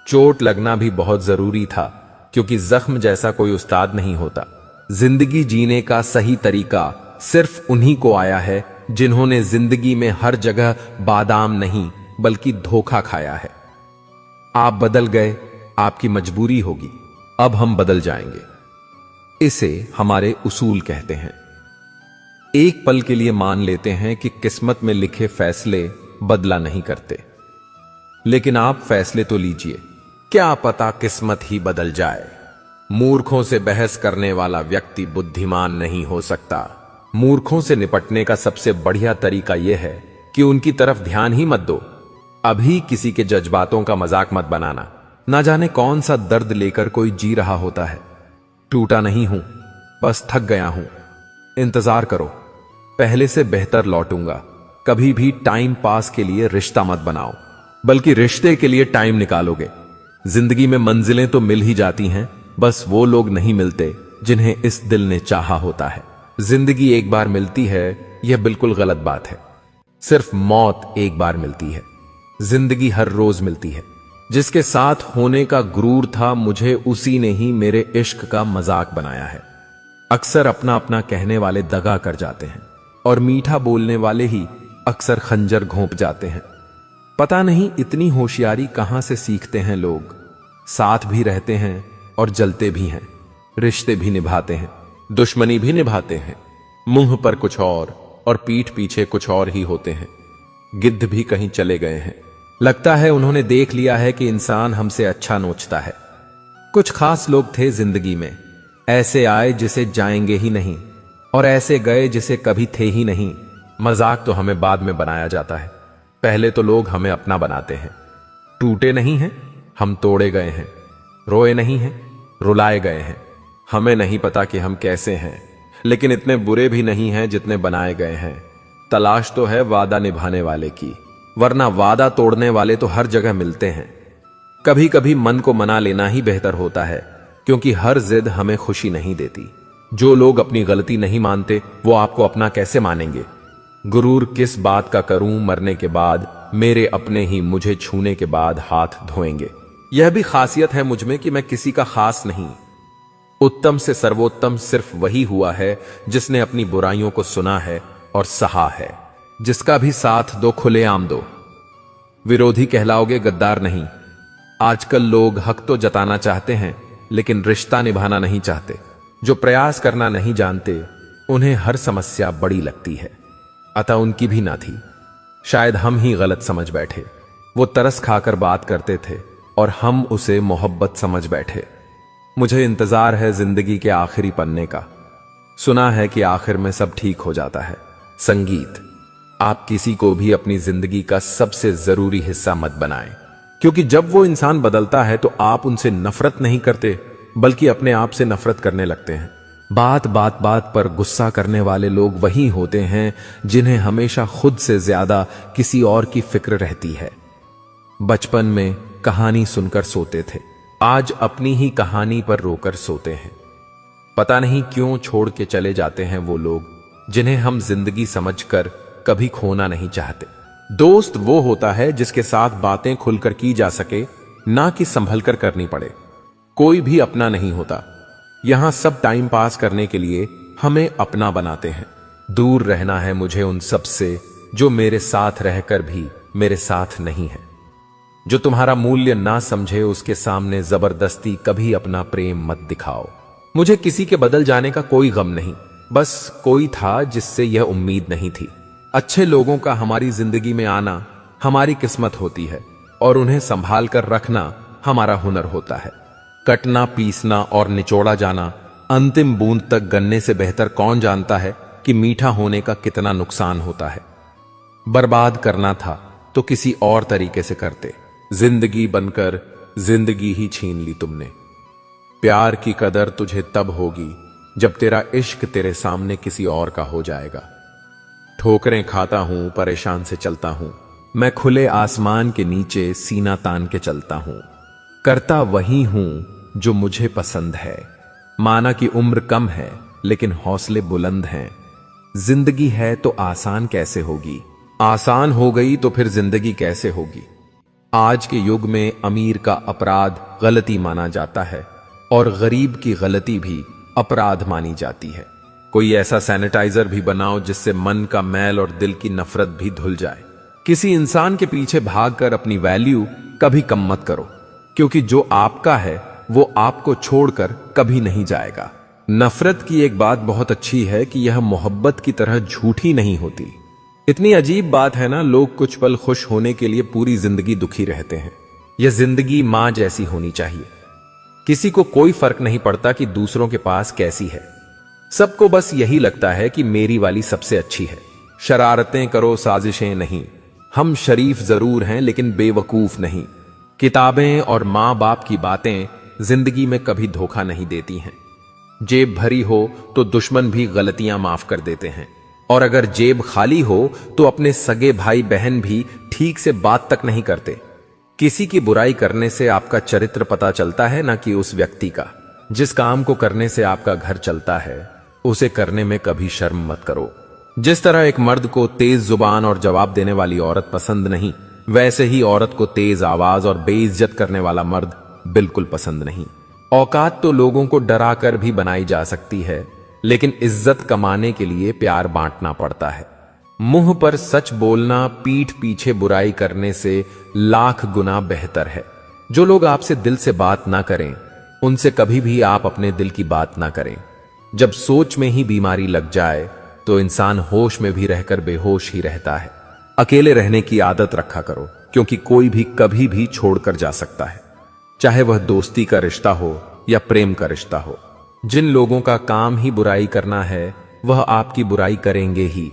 चोट लगना भी बहुत जरूरी था, क्योंकि जख्म जैसा कोई उस्ताद नहीं होता। जिंदगी जीने का सही तरीका सिर्फ उन्हीं को आया है जिन्होंने जिंदगी में हर जगह बादाम नहीं बल्कि धोखा खाया है। आप बदल गए, आपकी मजबूरी होगी, अब हम बदल जाएंगे। इसे हमारे उसूल कहते हैं। एक पल के लिए मान लेते हैं कि किस्मत में लिखे फैसले बदला नहीं करते, लेकिन आप फैसले तो लीजिए। क्या पता किस्मत ही बदल जाए। मूर्खों से बहस करने वाला व्यक्ति बुद्धिमान नहीं हो सकता। मूर्खों से निपटने का सबसे बढ़िया तरीका यह है कि उनकी तरफ ध्यान ही मत दो। अभी किसी के जज्बातों का मजाक मत बनाना। ना जाने कौन सा दर्द लेकर कोई जी रहा होता है। टूटा नहीं हूं, बस थक गया हूं। इंतजार करो, पहले से बेहतर लौटूंगा। कभी भी टाइम पास के लिए रिश्ता मत बनाओ, बल्कि रिश्ते के लिए टाइम निकालोगे। जिंदगी में मंजिलें तो मिल ही जाती हैं, बस वो लोग नहीं मिलते जिन्हें इस दिल ने चाहा होता है। जिंदगी एक बार मिलती है, यह बिल्कुल गलत बात है। सिर्फ मौत एक बार मिलती है। जिंदगी हर रोज मिलती है। जिसके साथ होने का गुरूर था, मुझे उसी ने ही मेरे इश्क का मजाक बनाया है। अक्सर अपना अपना कहने वाले दगा कर जाते हैं और मीठा बोलने वाले ही अक्सर खंजर घोंप जाते हैं। पता नहीं इतनी होशियारी कहां से सीखते हैं लोग। साथ भी रहते हैं और जलते भी हैं, रिश्ते भी निभाते हैं, दुश्मनी भी निभाते हैं। मुंह पर कुछ और पीठ पीछे कुछ और ही होते हैं। गिद्ध भी कहीं चले गए हैं। लगता है उन्होंने देख लिया है कि इंसान हमसे अच्छा नोचता है। कुछ खास लोग थे जिंदगी में, ऐसे आए जिसे जाएंगे ही नहीं, और ऐसे गए जिसे कभी थे ही नहीं। मजाक तो हमें बाद में बनाया जाता है, पहले तो लोग हमें अपना बनाते हैं। टूटे नहीं हैं, हम तोड़े गए हैं। रोए नहीं हैं, रुलाए गए हैं। हमें नहीं पता कि हम कैसे हैं, लेकिन इतने बुरे भी नहीं हैं जितने बनाए गए हैं। तलाश तो है वादा निभाने वाले की, वरना वादा तोड़ने वाले तो हर जगह मिलते हैं। कभी कभी मन को मना लेना ही बेहतर होता है, क्योंकि हर जिद हमें खुशी नहीं देती। जो लोग अपनी गलती नहीं मानते, वो आपको अपना कैसे मानेंगे। गुरूर किस बात का करूं, मरने के बाद मेरे अपने ही मुझे छूने के बाद हाथ धोएंगे। यह भी खासियत है मुझ में कि मैं किसी का खास नहीं। उत्तम से सर्वोत्तम सिर्फ वही हुआ है जिसने अपनी बुराइयों को सुना है और सहा है। जिसका भी साथ दो, खुलेआम दो। विरोधी कहलाओगे, गद्दार नहीं। आजकल लोग हक तो जताना चाहते हैं, लेकिन रिश्ता निभाना नहीं चाहते। जो प्रयास करना नहीं जानते, उन्हें हर समस्या बड़ी लगती है। अतः उनकी भी ना थी। शायद हम ही गलत समझ बैठे। वो तरस खाकर बात करते थे और हम उसे मोहब्बत समझ बैठे। मुझे इंतजार है जिंदगी के आखिरी पन्ने का। सुना है कि आखिर में सब ठीक हो जाता है। संगीत। आप किसी को भी अपनी जिंदगी का सबसे जरूरी हिस्सा मत बनाएं, क्योंकि जब वो इंसान बदलता है तो आप उनसे नफरत नहीं करते, बल्कि अपने आप से नफरत करने लगते हैं। बात बात पर गुस्सा करने वाले लोग वही होते हैं जिन्हें हमेशा खुद से ज्यादा किसी और की फिक्र रहती है। बचपन में कहानी सुनकर सोते थे, आज अपनी ही कहानी पर रोकर सोते हैं। पता नहीं क्यों छोड़ के चले जाते हैं वो लोग जिन्हें हम जिंदगी समझकर कभी खोना नहीं चाहते। दोस्त वो होता है जिसके साथ बातें खुलकर की जा सके, ना कि संभल कर करनी पड़े। कोई भी अपना नहीं होता। यहां सब टाइम पास करने के लिए हमें अपना बनाते हैं। दूर रहना है मुझे उन सब से जो मेरे साथ रहकर भी मेरे साथ नहीं है। जो तुम्हारा मूल्य ना समझे, उसके सामने जबरदस्ती कभी अपना प्रेम मत दिखाओ। मुझे किसी के बदल जाने का कोई गम नहीं, बस कोई था जिससे यह उम्मीद नहीं थी। अच्छे लोगों का हमारी जिंदगी में आना हमारी किस्मत होती है, और उन्हें संभाल कर रखना हमारा हुनर होता है। कटना, पीसना और निचोड़ा जाना अंतिम बूंद तक गन्ने से बेहतर कौन जानता है कि मीठा होने का कितना नुकसान होता है। बर्बाद करना था तो किसी और तरीके से करते। जिंदगी बनकर जिंदगी ही छीन ली तुमने। प्यार की कदर तुझे तब होगी जब तेरा इश्क तेरे सामने किसी और का हो जाएगा। ठोकरें खाता हूं, परेशान से चलता हूं, मैं खुले आसमान के नीचे सीना तान के चलता हूं। करता वही हूं जो मुझे पसंद है। माना कि उम्र कम है, लेकिन हौसले बुलंद हैं। जिंदगी है तो आसान कैसे होगी? आसान हो गई तो फिर जिंदगी कैसे होगी? आज के युग में अमीर का अपराध गलती माना जाता है और गरीब की गलती भी अपराध मानी जाती है। कोई ऐसा सैनिटाइजर भी बनाओ जिससे मन का मैल और दिल की नफरत भी धुल जाए। किसी इंसान के पीछे भागकर अपनी वैल्यू कभी कम मत करो, क्योंकि जो आपका है वो आपको छोड़कर कभी नहीं जाएगा। नफरत की एक बात बहुत अच्छी है कि यह मोहब्बत की तरह झूठी नहीं होती। इतनी अजीब बात है ना, लोग कुछ पल खुश होने के लिए पूरी जिंदगी दुखी रहते हैं। यह जिंदगी मां जैसी होनी चाहिए। किसी को कोई फर्क नहीं पड़ता कि दूसरों के पास कैसी है, सबको बस यही लगता है कि मेरी वाली सबसे अच्छी है। शरारतें करो, साजिशें नहीं। हम शरीफ जरूर हैं लेकिन बेवकूफ नहीं। किताबें और मां बाप की बातें जिंदगी में कभी धोखा नहीं देती हैं। जेब भरी हो तो दुश्मन भी गलतियां माफ कर देते हैं, और अगर जेब खाली हो तो अपने सगे भाई बहन भी ठीक से बात तक नहीं करते। किसी की बुराई करने से आपका चरित्र पता चलता है, ना कि उस व्यक्ति का। जिस काम को करने से आपका घर चलता है उसे करने में कभी शर्म मत करो। जिस तरह एक मर्द को तेज जुबान और जवाब देने वाली औरत पसंद नहीं, वैसे ही औरत को तेज आवाज और बेइज्जत करने वाला मर्द बिल्कुल पसंद नहीं। औकात तो लोगों को डरा कर भी बनाई जा सकती है, लेकिन इज्जत कमाने के लिए प्यार बांटना पड़ता है। मुंह पर सच बोलना पीठ पीछे बुराई करने से लाख गुना बेहतर है। जो लोग आपसे दिल से बात ना करें उनसे कभी भी आप अपने दिल की बात ना करें। जब सोच में ही बीमारी लग जाए तो इंसान होश में भी रहकर बेहोश ही रहता है। अकेले रहने की आदत रखा करो, क्योंकि कोई भी कभी भी छोड़कर जा सकता है, चाहे वह दोस्ती का रिश्ता हो या प्रेम का रिश्ता हो। जिन लोगों का काम ही बुराई करना है वह आपकी बुराई करेंगे ही,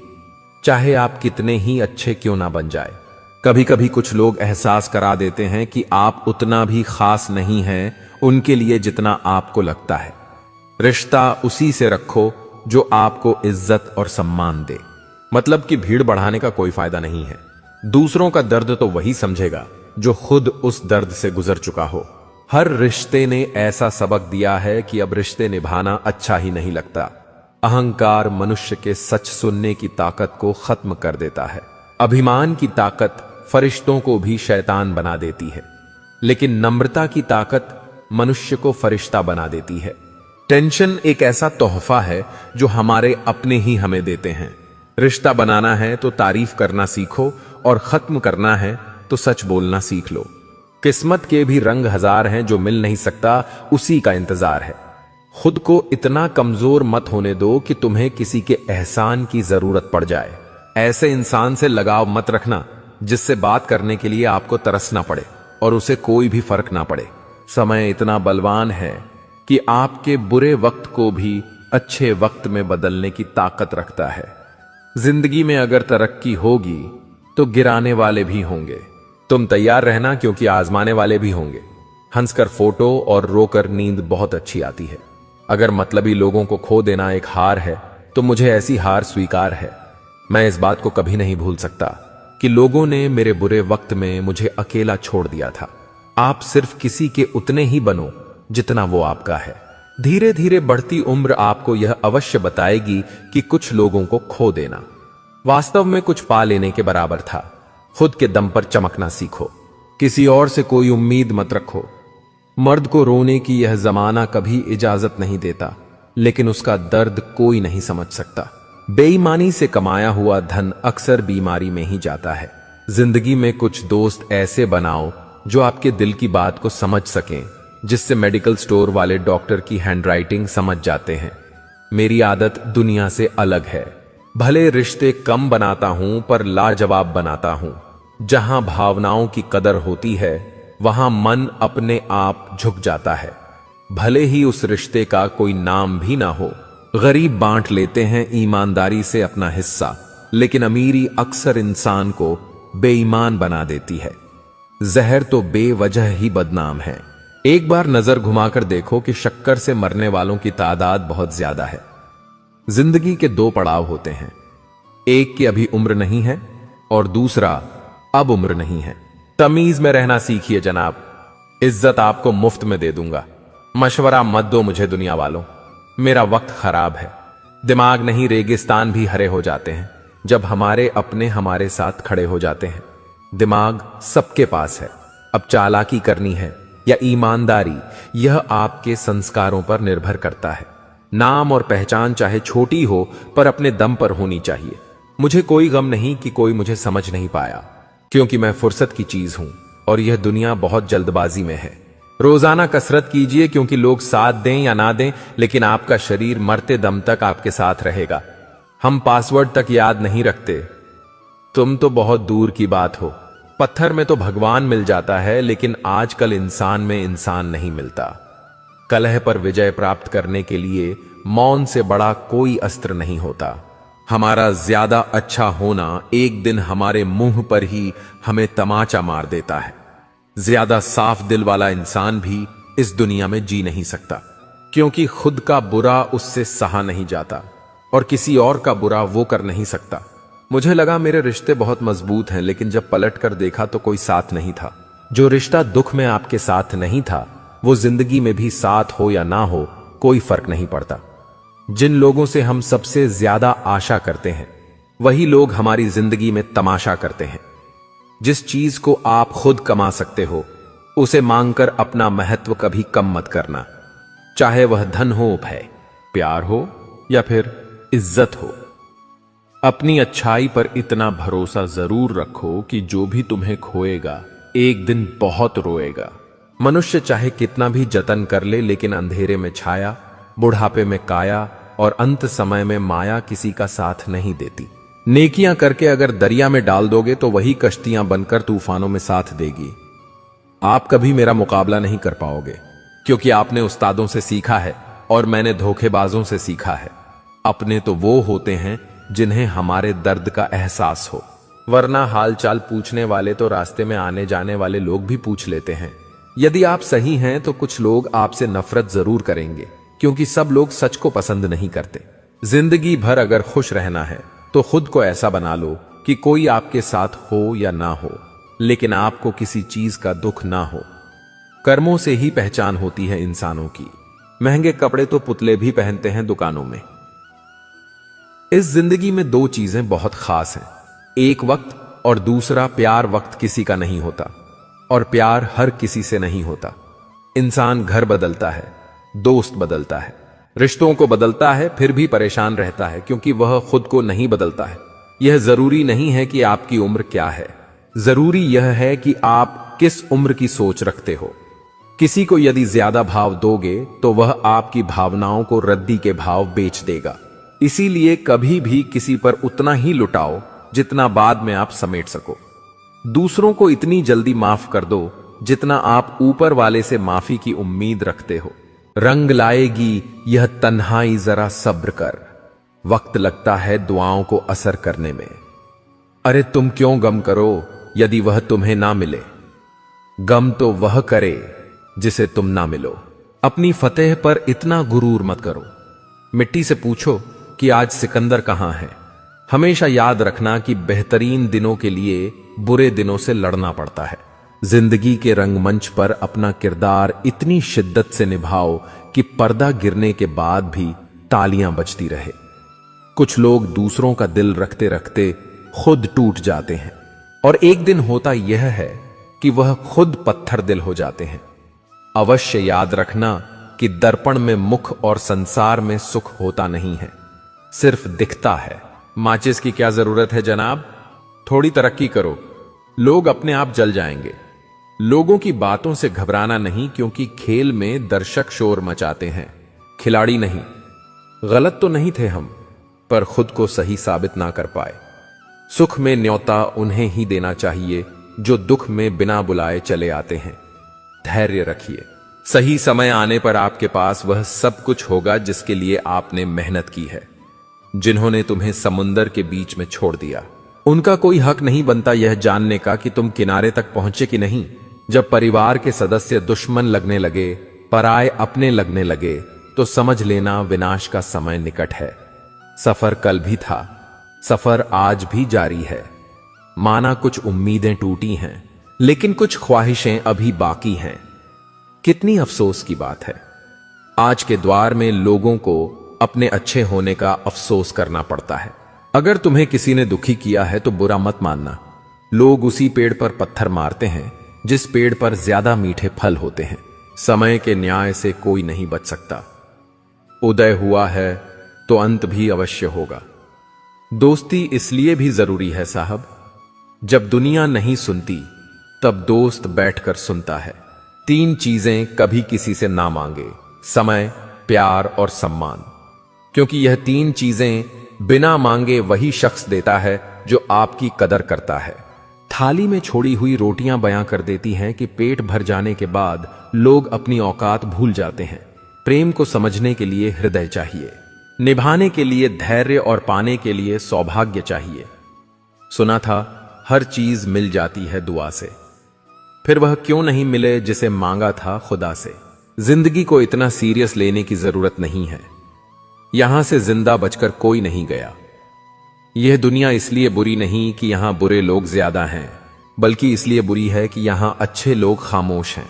चाहे आप कितने ही अच्छे क्यों ना बन जाए। कभी कभी कुछ लोग एहसास करा देते हैं कि आप उतना भी खास नहीं हैं उनके लिए जितना आपको लगता है। रिश्ता उसी से रखो जो आपको इज्जत और सम्मान दे। मतलब कि भीड़ बढ़ाने का कोई फायदा नहीं है। दूसरों का दर्द तो वही समझेगा जो खुद उस दर्द से गुजर चुका हो। हर रिश्ते ने ऐसा सबक दिया है कि अब रिश्ते निभाना अच्छा ही नहीं लगता। अहंकार मनुष्य के सच सुनने की ताकत को खत्म कर देता है। अभिमान की ताकत फरिश्तों को भी शैतान बना देती है, लेकिन नम्रता की ताकत मनुष्य को फरिश्ता बना देती है। टेंशन एक ऐसा तोहफा है जो हमारे अपने ही हमें देते हैं। रिश्ता बनाना है तो तारीफ करना सीखो, और खत्म करना है तो सच बोलना सीख लो। किस्मत के भी रंग हजार हैं, जो मिल नहीं सकता उसी का इंतजार है। खुद को इतना कमजोर मत होने दो कि तुम्हें किसी के एहसान की जरूरत पड़ जाए। ऐसे इंसान से लगाव मत रखना जिससे बात करने के लिए आपको तरसना पड़े और उसे कोई भी फर्क ना पड़े। समय इतना बलवान है कि आपके बुरे वक्त को भी अच्छे वक्त में बदलने की ताकत रखता है। जिंदगी में अगर तरक्की होगी तो गिराने वाले भी होंगे। तुम तैयार रहना, क्योंकि आजमाने वाले भी होंगे। हंसकर फोटो और रोकर नींद बहुत अच्छी आती है। अगर मतलबी लोगों को खो देना एक हार है तो मुझे ऐसी हार स्वीकार है। मैं इस बात को कभी नहीं भूल सकता कि लोगों ने मेरे बुरे वक्त में मुझे अकेला छोड़ दिया था। आप सिर्फ किसी के उतने ही बनो जितना वो आपका है। धीरे धीरे बढ़ती उम्र आपको यह अवश्य बताएगी कि कुछ लोगों को खो देना वास्तव में कुछ पा लेने के बराबर था। खुद के दम पर चमकना सीखो, किसी और से कोई उम्मीद मत रखो। मर्द को रोने की यह जमाना कभी इजाजत नहीं देता, लेकिन उसका दर्द कोई नहीं समझ सकता। बेईमानी से कमाया हुआ धन अक्सर बीमारी में ही जाता है। जिंदगी में कुछ दोस्त ऐसे बनाओ जो आपके दिल की बात को समझ सकें, जिससे मेडिकल स्टोर वाले डॉक्टर की हैंडराइटिंग समझ जाते हैं। मेरी आदत दुनिया से अलग है। भले रिश्ते कम बनाता हूं पर लाजवाब बनाता हूं। जहां भावनाओं की कदर होती है वहां मन अपने आप झुक जाता है। भले ही उस रिश्ते का कोई नाम भी ना हो। गरीब बांट लेते हैं ईमानदारी से अपना हिस्सा, लेकिन अमीरी अक्सर इंसान को बेईमान बना देती है। जहर तो बेवजह ही बदनाम है। एक बार नजर घुमाकर देखो कि शक्कर से मरने वालों की तादाद बहुत ज्यादा है। जिंदगी के दो पड़ाव होते हैं, एक की अभी उम्र नहीं है और दूसरा अब उम्र नहीं है। तमीज में रहना सीखिए जनाब। इज्जत आपको मुफ्त में दे दूंगा। मशवरा मत दो मुझे दुनिया वालों, मेरा वक्त खराब है। दिमाग नहीं, रेगिस्तान भी हरे हो जाते हैं जब हमारे अपने हमारे साथ खड़े हो जाते हैं। दिमाग सबके पास है। अब चालाकी करनी है या ईमानदारी, यह आपके संस्कारों पर निर्भर करता है। नाम और पहचान चाहे छोटी हो पर अपने दम पर होनी चाहिए। मुझे कोई गम नहीं कि कोई मुझे समझ नहीं पाया, क्योंकि मैं फुर्सत की चीज हूं और यह दुनिया बहुत जल्दबाजी में है। रोजाना कसरत कीजिए, क्योंकि लोग साथ दें या ना दें, लेकिन आपका शरीर मरते दम तक आपके साथ रहेगा। हम पासवर्ड तक याद नहीं रखते, तुम तो बहुत दूर की बात हो। पत्थर में तो भगवान मिल जाता है, लेकिन आजकल इंसान में इंसान नहीं मिलता। कलह पर विजय प्राप्त करने के लिए मौन से बड़ा कोई अस्त्र नहीं होता। हमारा ज्यादा अच्छा होना एक दिन हमारे मुंह पर ही हमें तमाचा मार देता है। ज्यादा साफ दिल वाला इंसान भी इस दुनिया में जी नहीं सकता, क्योंकि खुद का बुरा उससे सहा नहीं जाता और किसी और का बुरा वो कर नहीं सकता। मुझे लगा मेरे रिश्ते बहुत मजबूत हैं, लेकिन जब पलट कर देखा तो कोई साथ नहीं था। जो रिश्ता दुख में आपके साथ नहीं था, वो जिंदगी में भी साथ हो या ना हो कोई फर्क नहीं पड़ता। जिन लोगों से हम सबसे ज्यादा आशा करते हैं, वही लोग हमारी जिंदगी में तमाशा करते हैं। जिस चीज को आप खुद कमा सकते हो, उसे मांगकर अपना महत्व कभी कम मत करना, चाहे वह धन हो, भय, प्यार हो या फिर इज्जत हो। अपनी अच्छाई पर इतना भरोसा जरूर रखो कि जो भी तुम्हें खोएगा एक दिन बहुत रोएगा। मनुष्य चाहे कितना भी जतन कर ले, लेकिन अंधेरे में छाया, बुढ़ापे में काया और अंत समय में माया किसी का साथ नहीं देती। नेकियां करके अगर दरिया में डाल दोगे तो वही कश्तियां बनकर तूफानों में साथ देगी। आप कभी मेरा मुकाबला नहीं कर पाओगे, क्योंकि आपने उस्तादों से सीखा है और मैंने धोखेबाजों से सीखा है। अपने तो वो होते हैं जिन्हें हमारे दर्द का एहसास हो, वरना हालचाल पूछने वाले तो रास्ते में आने जाने वाले लोग भी पूछ लेते हैं। यदि आप सही हैं तो कुछ लोग आपसे नफरत जरूर करेंगे, क्योंकि सब लोग सच को पसंद नहीं करते। जिंदगी भर अगर खुश रहना है तो खुद को ऐसा बना लो कि कोई आपके साथ हो या ना हो, लेकिन आपको किसी चीज का दुख ना हो। कर्मों से ही पहचान होती है इंसानों की। महंगे कपड़े तो पुतले भी पहनते हैं दुकानों में। इस जिंदगी में दो चीजें बहुत खास हैं, एक वक्त और दूसरा प्यार। वक्त किसी का नहीं होता और प्यार हर किसी से नहीं होता। इंसान घर बदलता है, दोस्त बदलता है, रिश्तों को बदलता है, फिर भी परेशान रहता है, क्योंकि वह खुद को नहीं बदलता है। यह जरूरी नहीं है कि आपकी उम्र क्या है, जरूरी यह है कि आप किस उम्र की सोच रखते हो। किसी को यदि ज्यादा भाव दोगे तो वह आपकी भावनाओं को रद्दी के भाव बेच देगा। इसीलिए कभी भी किसी पर उतना ही लुटाओ जितना बाद में आप समेट सको। दूसरों को इतनी जल्दी माफ कर दो जितना आप ऊपर वाले से माफी की उम्मीद रखते हो। रंग लाएगी यह तन्हाई, जरा सब्र कर, वक्त लगता है दुआओं को असर करने में। अरे तुम क्यों गम करो यदि वह तुम्हें ना मिले, गम तो वह करे जिसे तुम ना मिलो। अपनी फतेह पर इतना गुरूर मत करो। मिट्टी से पूछो कि आज सिकंदर कहां है। हमेशा याद रखना कि बेहतरीन दिनों के लिए बुरे दिनों से लड़ना पड़ता है। जिंदगी के रंगमंच पर अपना किरदार इतनी शिद्दत से निभाओ कि पर्दा गिरने के बाद भी तालियां बजती रहे। कुछ लोग दूसरों का दिल रखते रखते खुद टूट जाते हैं, और एक दिन होता यह है कि वह खुद पत्थर दिल हो जाते हैं। अवश्य याद रखना कि दर्पण में मुख और संसार में सुख होता नहीं है, सिर्फ दिखता है। माचिस की क्या जरूरत है जनाब, थोड़ी तरक्की करो, लोग अपने आप जल जाएंगे। लोगों की बातों से घबराना नहीं, क्योंकि खेल में दर्शक शोर मचाते हैं, खिलाड़ी नहीं। गलत तो नहीं थे हम, पर खुद को सही साबित ना कर पाए। सुख में न्योता उन्हें ही देना चाहिए जो दुख में बिना बुलाए चले आते हैं। धैर्य रखिए, सही समय आने पर आपके पास वह सब कुछ होगा जिसके लिए आपने मेहनत की है। जिन्होंने तुम्हें समुंदर के बीच में छोड़ दिया, उनका कोई हक नहीं बनता यह जानने का कि तुम किनारे तक पहुंचे कि नहीं। जब परिवार के सदस्य दुश्मन लगने लगे, पराए अपने लगने लगे, तो समझ लेना विनाश का समय निकट है। सफर कल भी था, सफर आज भी जारी है। माना कुछ उम्मीदें टूटी हैं, लेकिन कुछ ख्वाहिशें अभी बाकी हैं। कितनी अफसोस की बात है, आज के द्वार में लोगों को अपने अच्छे होने का अफसोस करना पड़ता है। अगर तुम्हें किसी ने दुखी किया है तो बुरा मत मानना। लोग उसी पेड़ पर पत्थर मारते हैं जिस पेड़ पर ज्यादा मीठे फल होते हैं। समय के न्याय से कोई नहीं बच सकता। उदय हुआ है तो अंत भी अवश्य होगा। दोस्ती इसलिए भी जरूरी है साहब, जब दुनिया नहीं सुनती तब दोस्त बैठकर सुनता है। 3 चीजें कभी किसी से ना मांगे, समय, प्यार और सम्मान, क्योंकि यह 3 चीजें बिना मांगे वही शख्स देता है जो आपकी कदर करता है। थाली में छोड़ी हुई रोटियां बयां कर देती हैं कि पेट भर जाने के बाद लोग अपनी औकात भूल जाते हैं। प्रेम को समझने के लिए हृदय चाहिए, निभाने के लिए धैर्य और पाने के लिए सौभाग्य चाहिए। सुना था हर चीज मिल जाती है दुआ से, फिर वह क्यों नहीं मिले जिसे मांगा था खुदा से। जिंदगी को इतना सीरियस लेने की जरूरत नहीं है। यहां से जिंदा बचकर कोई नहीं गया। यह दुनिया इसलिए बुरी नहीं कि यहां बुरे लोग ज्यादा हैं, बल्कि इसलिए बुरी है कि यहां अच्छे लोग खामोश हैं।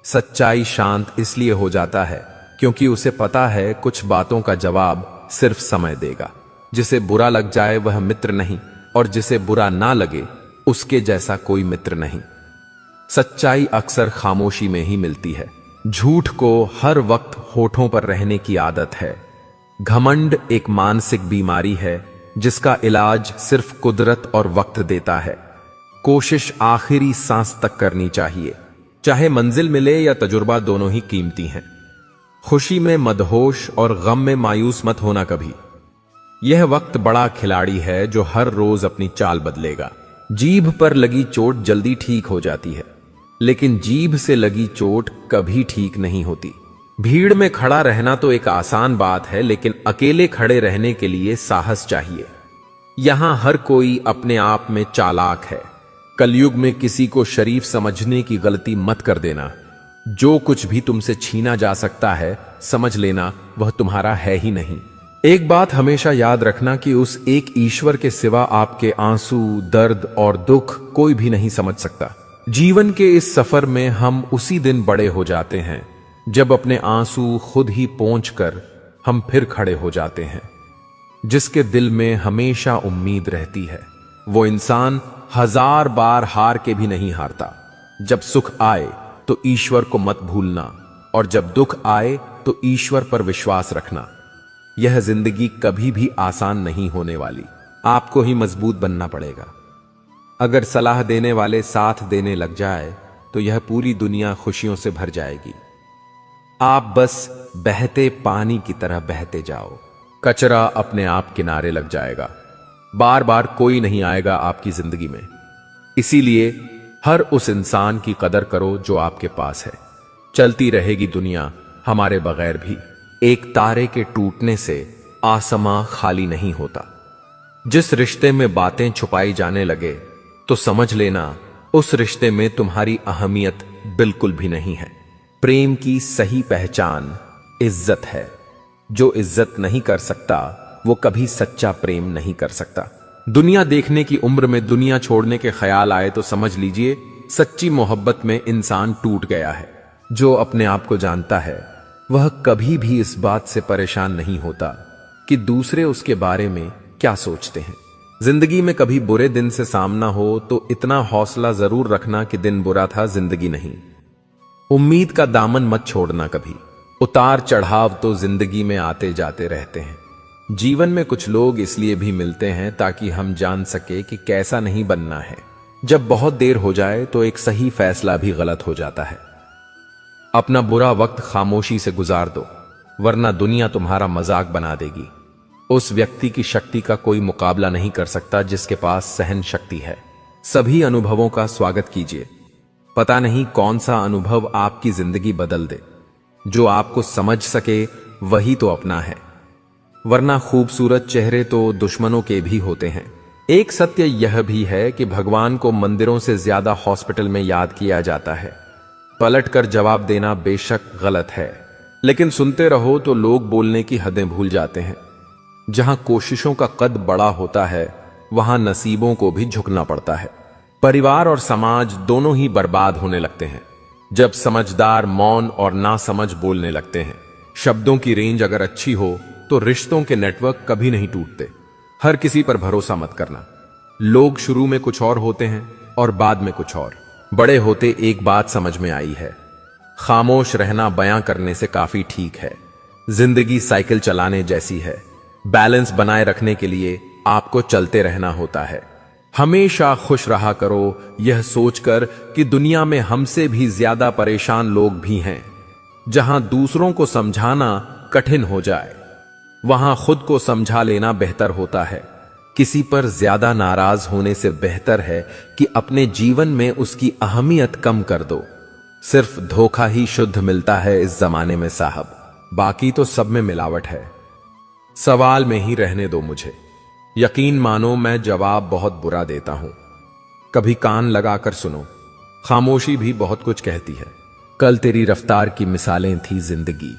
सच्चाई शांत इसलिए हो जाता है क्योंकि उसे पता है कुछ बातों का जवाब सिर्फ समय देगा। जिसे बुरा लग जाए वह मित्र नहीं, और जिसे बुरा ना लगे उसके जैसा कोई मित्र नहीं। सच्चाई अक्सर खामोशी में ही मिलती है। झूठ को हर वक्त होठों पर रहने की आदत है। घमंड एक मानसिक बीमारी है जिसका इलाज सिर्फ कुदरत और वक्त देता है। कोशिश आखिरी सांस तक करनी चाहिए, चाहे मंजिल मिले या तजुर्बा, दोनों ही कीमती हैं। खुशी में मदहोश और गम में मायूस मत होना कभी। यह वक्त बड़ा खिलाड़ी है जो हर रोज अपनी चाल बदलेगा। जीभ पर लगी चोट जल्दी ठीक हो जाती है, लेकिन जीभ से लगी चोट कभी ठीक नहीं होती। भीड़ में खड़ा रहना तो एक आसान बात है, लेकिन अकेले खड़े रहने के लिए साहस चाहिए। यहां हर कोई अपने आप में चालाक है। कलयुग में किसी को शरीफ समझने की गलती मत कर देना। जो कुछ भी तुमसे छीना जा सकता है, समझ लेना वह तुम्हारा है ही नहीं। एक बात हमेशा याद रखना कि उस एक ईश्वर के सिवा आपके आंसू, दर्द और दुख कोई भी नहीं समझ सकता। जीवन के इस सफर में हम उसी दिन बड़े हो जाते हैं जब अपने आंसू खुद ही पोंछकर हम फिर खड़े हो जाते हैं। जिसके दिल में हमेशा उम्मीद रहती है, वो इंसान 1000 बार हार के भी नहीं हारता। जब सुख आए तो ईश्वर को मत भूलना, और जब दुख आए तो ईश्वर पर विश्वास रखना। यह जिंदगी कभी भी आसान नहीं होने वाली। आपको ही मजबूत बनना पड़ेगा। अगर सलाह देने वाले साथ देने लग जाए तो यह पूरी दुनिया खुशियों से भर जाएगी। आप बस बहते पानी की तरह बहते जाओ, कचरा अपने आप किनारे लग जाएगा। बार बार कोई नहीं आएगा आपकी जिंदगी में। इसीलिए हर उस इंसान की कदर करो जो आपके पास है। चलती रहेगी दुनिया हमारे बगैर भी। एक तारे के टूटने से आसमां खाली नहीं होता। जिस रिश्ते में बातें छुपाई जाने लगे तो समझ लेना उस रिश्ते में तुम्हारी अहमियत बिल्कुल भी नहीं है। प्रेम की सही पहचान इज्जत है। जो इज्जत नहीं कर सकता वो कभी सच्चा प्रेम नहीं कर सकता। दुनिया देखने की उम्र में दुनिया छोड़ने के ख्याल आए तो समझ लीजिए सच्ची मोहब्बत में इंसान टूट गया है। जो अपने आप को जानता है वह कभी भी इस बात से परेशान नहीं होता कि दूसरे उसके बारे में क्या सोचते हैं। जिंदगी में कभी बुरे दिन से सामना हो तो इतना हौसला जरूर रखना कि दिन बुरा था, जिंदगी नहीं। उम्मीद का दामन मत छोड़ना कभी। उतार चढ़ाव तो जिंदगी में आते जाते रहते हैं। जीवन में कुछ लोग इसलिए भी मिलते हैं ताकि हम जान सके कि कैसा नहीं बनना है। जब बहुत देर हो जाए तो एक सही फैसला भी गलत हो जाता है। अपना बुरा वक्त खामोशी से गुजार दो, वरना दुनिया तुम्हारा मजाक बना देगी। उस व्यक्ति की शक्ति का कोई मुकाबला नहीं कर सकता जिसके पास सहन शक्ति है। सभी अनुभवों का स्वागत कीजिए। पता नहीं कौन सा अनुभव आपकी जिंदगी बदल दे। जो आपको समझ सके वही तो अपना है, वरना खूबसूरत चेहरे तो दुश्मनों के भी होते हैं। एक सत्य यह भी है कि भगवान को मंदिरों से ज्यादा हॉस्पिटल में याद किया जाता है। पलट कर जवाब देना बेशक गलत है, लेकिन सुनते रहो तो लोग बोलने की हदें भूल जाते हैं। जहां कोशिशों का कद बड़ा होता है वहां नसीबों को भी झुकना पड़ता है। परिवार और समाज दोनों ही बर्बाद होने लगते हैं जब समझदार मौन और नासमझ बोलने लगते हैं। शब्दों की रेंज अगर अच्छी हो तो रिश्तों के नेटवर्क कभी नहीं टूटते। हर किसी पर भरोसा मत करना। लोग शुरू में कुछ और होते हैं और बाद में कुछ और। बड़े होते एक बात समझ में आई है, खामोश रहना बयां करने से काफी ठीक है। जिंदगी साइकिल चलाने जैसी है। बैलेंस बनाए रखने के लिए आपको चलते रहना होता है। हमेशा खुश रहा करो, यह सोचकर कि दुनिया में हमसे भी ज्यादा परेशान लोग भी हैं। जहां दूसरों को समझाना कठिन हो जाए वहां खुद को समझा लेना बेहतर होता है, किसी पर ज्यादा नाराज होने से बेहतर है कि अपने जीवन में उसकी अहमियत कम कर दो। सिर्फ धोखा ही शुद्ध मिलता है इस जमाने में साहब, बाकी तो सब में मिलावट है। सवाल में ही रहने दो मुझे। यकीन मानो मैं जवाब बहुत बुरा देता हूं। कभी कान लगाकर सुनो, खामोशी भी बहुत कुछ कहती है। कल तेरी रफ्तार की मिसालें थी जिंदगी,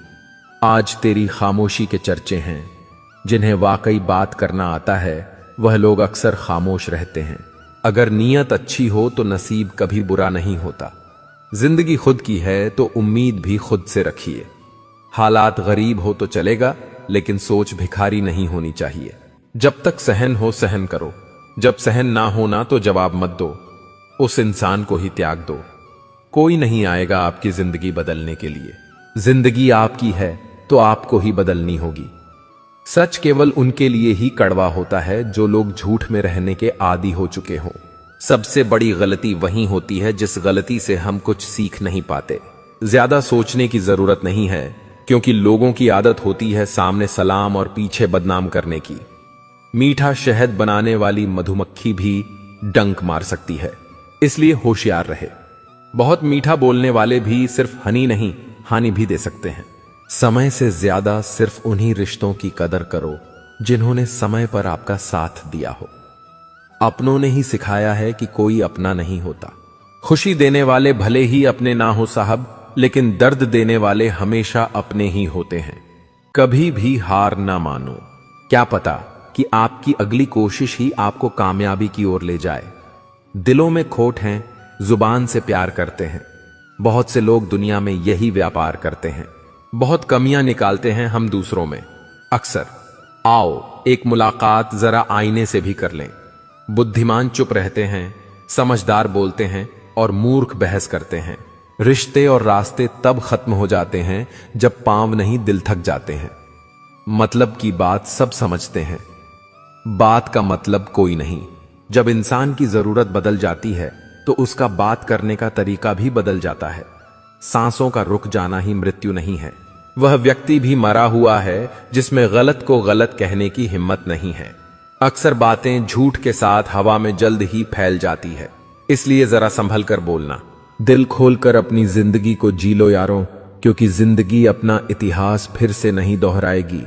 आज तेरी खामोशी के चर्चे हैं। जिन्हें वाकई बात करना आता है वह लोग अक्सर खामोश रहते हैं। अगर नीयत अच्छी हो तो नसीब कभी बुरा नहीं होता। जिंदगी खुद की है तो उम्मीद भी खुद से रखिए। हालात गरीब हो तो चलेगा, लेकिन सोच भिखारी नहीं होनी चाहिए। जब तक सहन हो सहन करो, जब सहन ना होना तो जवाब मत दो, उस इंसान को ही त्याग दो। कोई नहीं आएगा आपकी जिंदगी बदलने के लिए। जिंदगी आपकी है तो आपको ही बदलनी होगी। सच केवल उनके लिए ही कड़वा होता है जो लोग झूठ में रहने के आदी हो चुके हों। सबसे बड़ी गलती वही होती है जिस गलती से हम कुछ सीख नहीं पाते। ज्यादा सोचने की जरूरत नहीं है, क्योंकि लोगों की आदत होती है सामने सलाम और पीछे बदनाम करने की। मीठा शहद बनाने वाली मधुमक्खी भी डंक मार सकती है, इसलिए होशियार रहे। बहुत मीठा बोलने वाले भी सिर्फ हनी नहीं, हानि भी दे सकते हैं। समय से ज्यादा सिर्फ उन्हीं रिश्तों की कदर करो जिन्होंने समय पर आपका साथ दिया हो। अपनों ने ही सिखाया है कि कोई अपना नहीं होता। खुशी देने वाले भले ही अपने ना हो साहब, लेकिन दर्द देने वाले हमेशा अपने ही होते हैं। कभी भी हार ना मानो, क्या पता कि आपकी अगली कोशिश ही आपको कामयाबी की ओर ले जाए। दिलों में खोट हैं, जुबान से प्यार करते हैं। बहुत से लोग दुनिया में यही व्यापार करते हैं। बहुत कमियां निकालते हैं हम दूसरों में। अक्सर आओ एक मुलाकात जरा आईने से भी कर लें। बुद्धिमान चुप रहते हैं, समझदार बोलते हैं और मूर्ख बहस करते हैं। रिश्ते और रास्ते तब खत्म हो जाते हैं जब पांव नहीं दिल थक जाते हैं। मतलब की बात सब समझते हैं, बात का मतलब कोई नहीं। जब इंसान की जरूरत बदल जाती है तो उसका बात करने का तरीका भी बदल जाता है। सांसों का रुक जाना ही मृत्यु नहीं है। वह व्यक्ति भी मरा हुआ है जिसमें गलत को गलत कहने की हिम्मत नहीं है। अक्सर बातें झूठ के साथ हवा में जल्द ही फैल जाती है, इसलिए जरा संभल कर बोलना। दिल खोलकर अपनी जिंदगी को जी लो यारों, क्योंकि जिंदगी अपना इतिहास फिर से नहीं दोहराएगी।